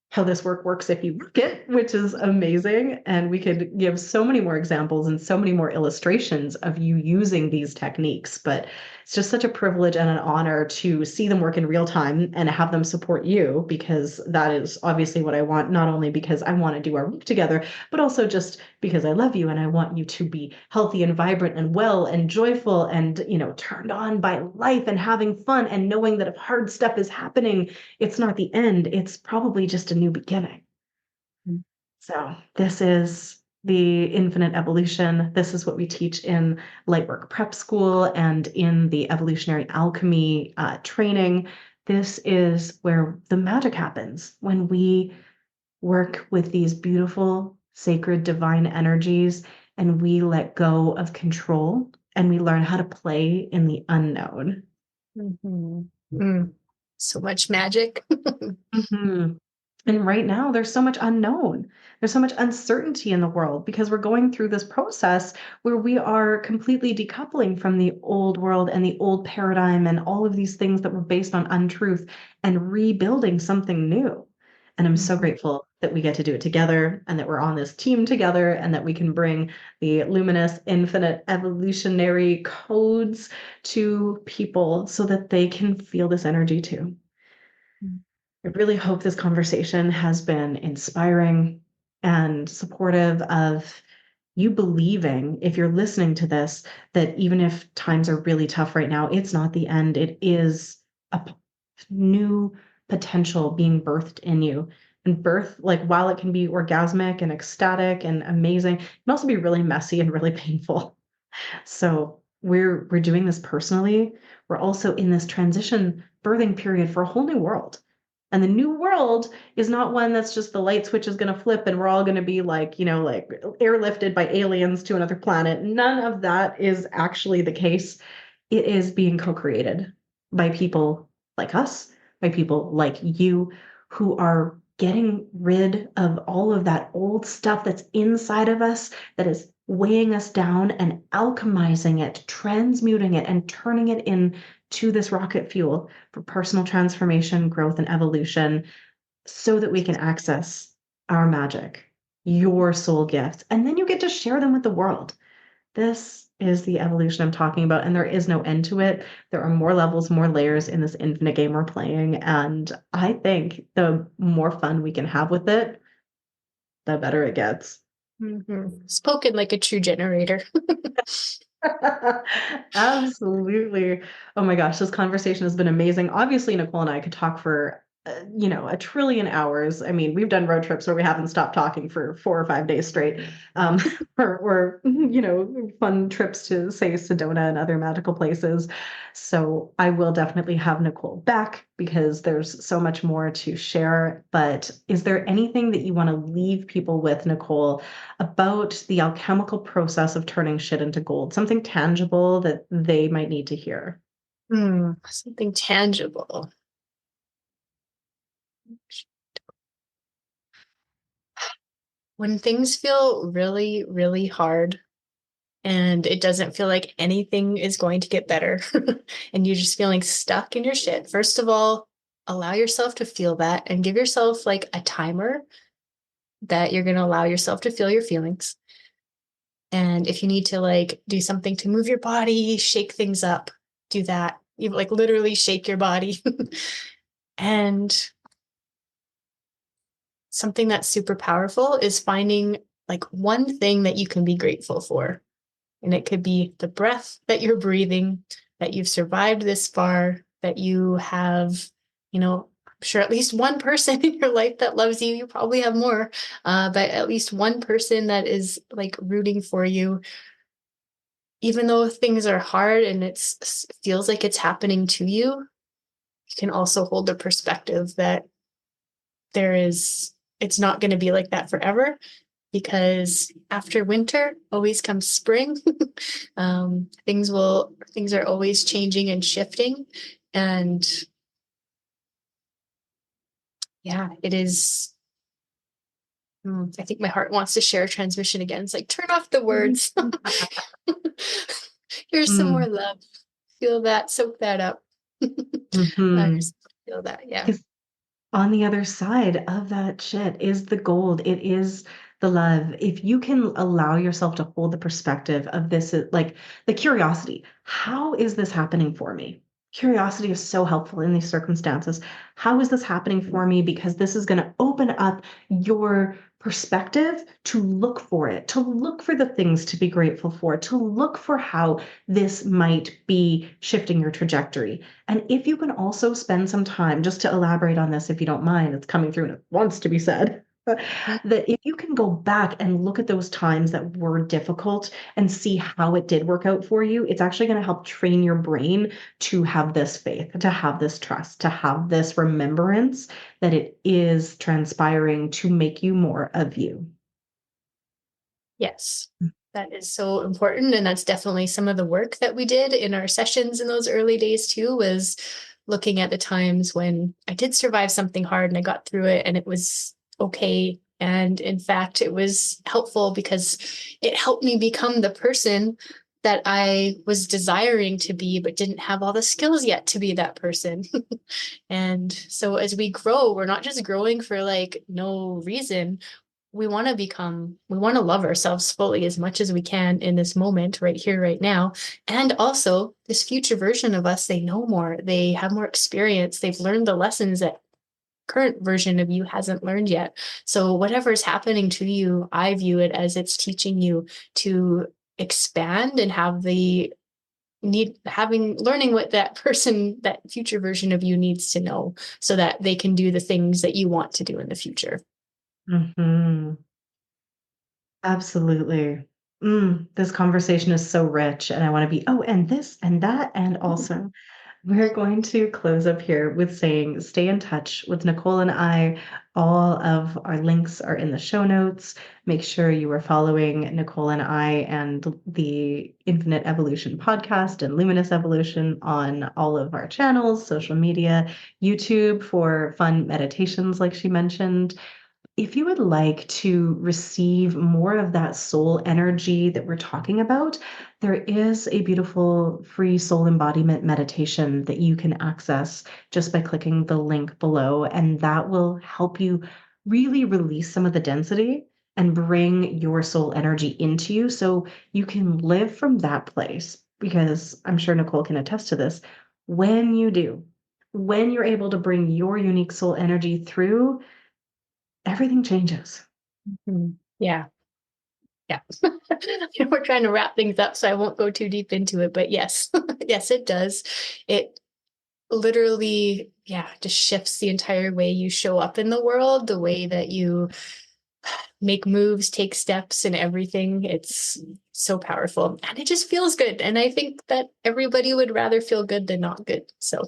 how this work works if you work it, which is amazing. And we could give so many more examples and so many more illustrations of you using these techniques. But it's just such a privilege and an honor to see them work in real time and have them support you, because that is obviously what I want, not only because I want to do our work together, but also just because I love you and I want you to be healthy and vibrant and well and joyful and, turned on by life and having fun and knowing that if hard stuff is happening, it's not the end, it's probably just a new beginning. So, this is the infinite evolution. This is what we teach in Lightwork Prep School and in the evolutionary alchemy training. This is where the magic happens when we work with these beautiful, sacred, divine energies and we let go of control and we learn how to play in the unknown. Mhm. Mm. So much magic. Mhm. And right now, there's so much unknown. There's so much uncertainty in the world because we're going through this process where we are completely decoupling from the old world and the old paradigm and all of these things that were based on untruth and rebuilding something new. And I'm so Mhm. grateful that we get to do it together and that we're on this team together and that we can bring the luminous, infinite, evolutionary codes to people so that they can feel this energy too. I really hope this conversation has been inspiring and supportive of you believing, if you're listening to this, that even if times are really tough right now, it's not the end. It is a new potential being birthed in you. And birth, like while it can be orgasmic and ecstatic and amazing, it can also be really messy and really painful. So we're doing this personally. We're also in this transition birthing period for a whole new world. And the new world is not one that's just the light switch is going to flip and we're all going to be like, like airlifted by aliens to another planet. None of that is actually the case. It is being co-created by people like us, by people like you, who are getting rid of all of that old stuff that's inside of us that is weighing us down and alchemizing it, transmuting it, and turning it into this rocket fuel for personal transformation, growth, and evolution so that we can access our magic, your soul gifts, and then you get to share them with the world. This is the evolution I'm talking about, and there is no end to it. There are more levels, more layers in this infinite game we're playing, and I think the more fun we can have with it, the better it gets. Mhm. Spoken like a true generator. Absolutely. Oh my gosh, this conversation has been amazing. Obviously, Nicole and I could talk for a trillion hours. I mean, we've done road trips where we haven't stopped talking for 4 or 5 days straight. Or fun trips to, say, Sedona and other magical places. So I will definitely have Nicole back because there's so much more to share. But is there anything that you want to leave people with, Nicole, about the alchemical process of turning shit into gold? Something tangible that they might need to hear? Something tangible. When things feel really, really hard and it doesn't feel like anything is going to get better and you're just feeling stuck in your shit, first of all, allow yourself to feel that and give yourself like a timer that you're going to allow yourself to feel your feelings. And if you need to like do something to move your body, shake things up, do that. You like literally shake your body. And something that's super powerful is finding like one thing that you can be grateful for. And it could be the breath that you're breathing, that you've survived this far, that you have, I'm sure at least one person in your life that loves you. You probably have more, but at least one person that is like rooting for you. Even though things are hard and it feels like it's happening to you, you can also hold the perspective that it's not going to be like that forever, because after winter always comes spring. Things are always changing and shifting. And yeah, it is. I think my heart wants to share a transmission again. It's like, turn off the words. Here's some more love. Feel that, soak that up. Just feel that. Yeah. Because on the other side of that shit is the gold. It is the love. If you can allow yourself to hold the perspective of this, like the curiosity, how is this happening for me? Curiosity is so helpful in these circumstances. How is this happening for me? Because this is going to open up your perspective to look for it, to look for the things to be grateful for, to look for how this might be shifting your trajectory. And if you can also spend some time, just to elaborate on this, if you don't mind, it's coming through and it wants to be said, that if you can go back and look at those times that were difficult and see how it did work out for you, it's actually going to help train your brain to have this faith, to have this trust, to have this remembrance that it is transpiring to make you more of you. Yes, that is so important. And that's definitely some of the work that we did in our sessions in those early days too, was looking at the times when I did survive something hard and I got through it and it was okay. And in fact, it was helpful because it helped me become the person that I was desiring to be, but didn't have all the skills yet to be that person. And so as we grow, we're not just growing for like no reason. We want to love ourselves fully as much as we can in this moment, right here, right now. And also this future version of us, they know more, they have more experience, they've learned the lessons that current version of you hasn't learned yet. So whatever's happening to you, I view it as it's teaching you to expand and have the learning what that person, that future version of you needs to know so that they can do the things that you want to do in the future. Mm-hmm. Absolutely. This conversation is so rich, and I want to be, and this and that. And also, we're going to close up here with saying stay in touch with Nicole and I. All of our links are in the show notes. Make sure you are following Nicole and I and the Infinite Evolution podcast and Luminous Evolution on all of our channels, social media, YouTube for fun meditations, like she mentioned. If you would like to receive more of that soul energy that we're talking about, there is a beautiful free soul embodiment meditation that you can access just by clicking the link below. And that will help you really release some of the density and bring your soul energy into you so you can live from that place. Because I'm sure Nicole can attest to this. When you do, when you're able to bring your unique soul energy through, everything changes. Yeah. Yeah. We're trying to wrap things up, so I won't go too deep into it, but yes, yes, it does. literally, yeah, just shifts the entire way you show up in the world, the way that you make moves, take steps, and everything. It's so powerful and it just feels good. And I think that everybody would rather feel good than not good. So,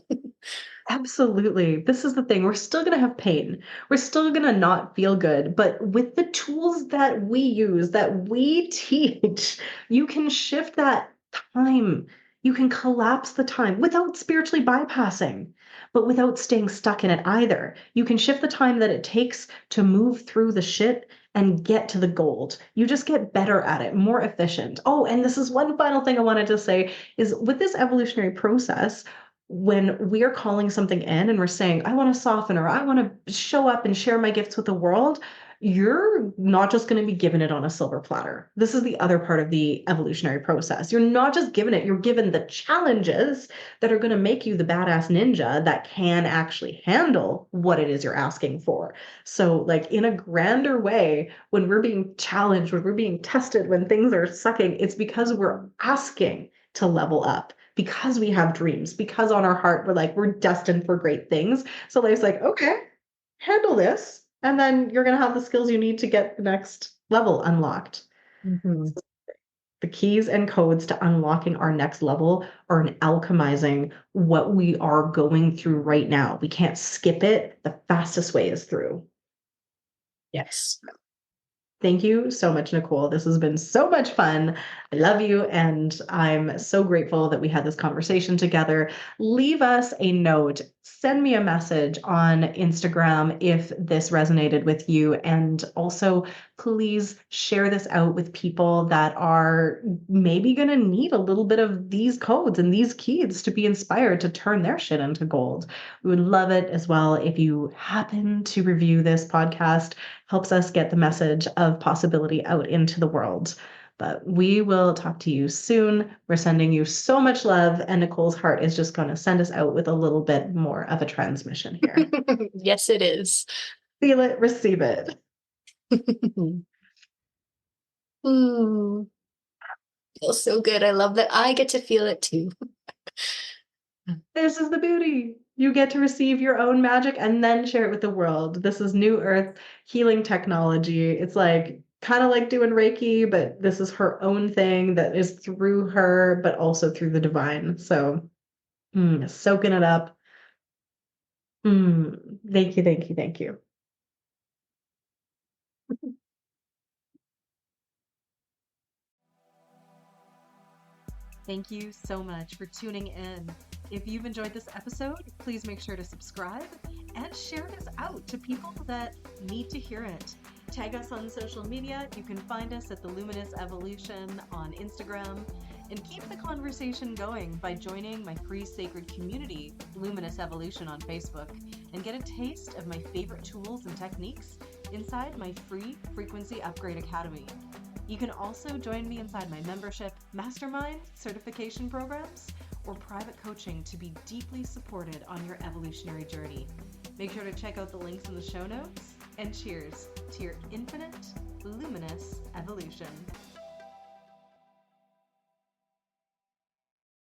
Absolutely. This is the thing. We're still going to have pain. We're still going to not feel good. But with the tools that we use, that we teach, you can shift that time. You can collapse the time without spiritually bypassing, but without staying stuck in it either. You can shift the time that it takes to move through the shit and get to the gold. You just get better at it, more efficient. Oh, and this is one final thing I wanted to say is with this evolutionary process, when we are calling something in and we're saying, I want to soften or I want to show up and share my gifts with the world, you're not just going to be given it on a silver platter. This is the other part of the evolutionary process. You're not just given it, you're given the challenges that are going to make you the badass ninja that can actually handle what it is you're asking for. So, like in a grander way, when we're being challenged, when we're being tested, when things are sucking, it's because we're asking to level up, because we have dreams, because on our heart we're like, we're destined for great things. So life's like, okay, handle this. And then you're going to have the skills you need to get the next level unlocked. mhm. The keys and codes to unlocking our next level are in alchemizing what we are going through right now. We can't skip it. The fastest way is through. Yes. Thank you so much, Nicole. This has been so much fun. I love you, and I'm so grateful that we had this conversation together. Leave us a note. Send me a message on Instagram if this resonated with you. And also, please share this out with people that are maybe going to need a little bit of these codes and these keys to be inspired to turn their shit into gold. We would love it as well if you happen to review this podcast. Helps us get the message of possibility out into the world. But we will talk to you soon. We're sending you so much love, and Nicole's heart is just going to send us out with a little bit more of a transmission here. Yes, it is. Feel it, receive it. Mm, feels so good. I love that I get to feel it too. This is the beauty. You get to receive your own magic and then share it with the world. This is New Earth healing technology. It's like kind of like doing Reiki, but this is her own thing that is through her, but also through the divine. So soaking it up. Thank you, thank you, thank you. Thank you so much for tuning in. If you've enjoyed this episode, please make sure to subscribe and share this out to people that need to hear it. Tag us on social media. You can find us at The Luminous Evolution on Instagram. And keep the conversation going by joining my free sacred community, Luminous Evolution, on Facebook, and get a taste of my favorite tools and techniques inside my free Frequency Upgrade Academy. You can also join me inside my membership, mastermind, certification programs, or private coaching to be deeply supported on your evolutionary journey. Make sure to check out the links in the show notes, and cheers to your infinite, luminous evolution.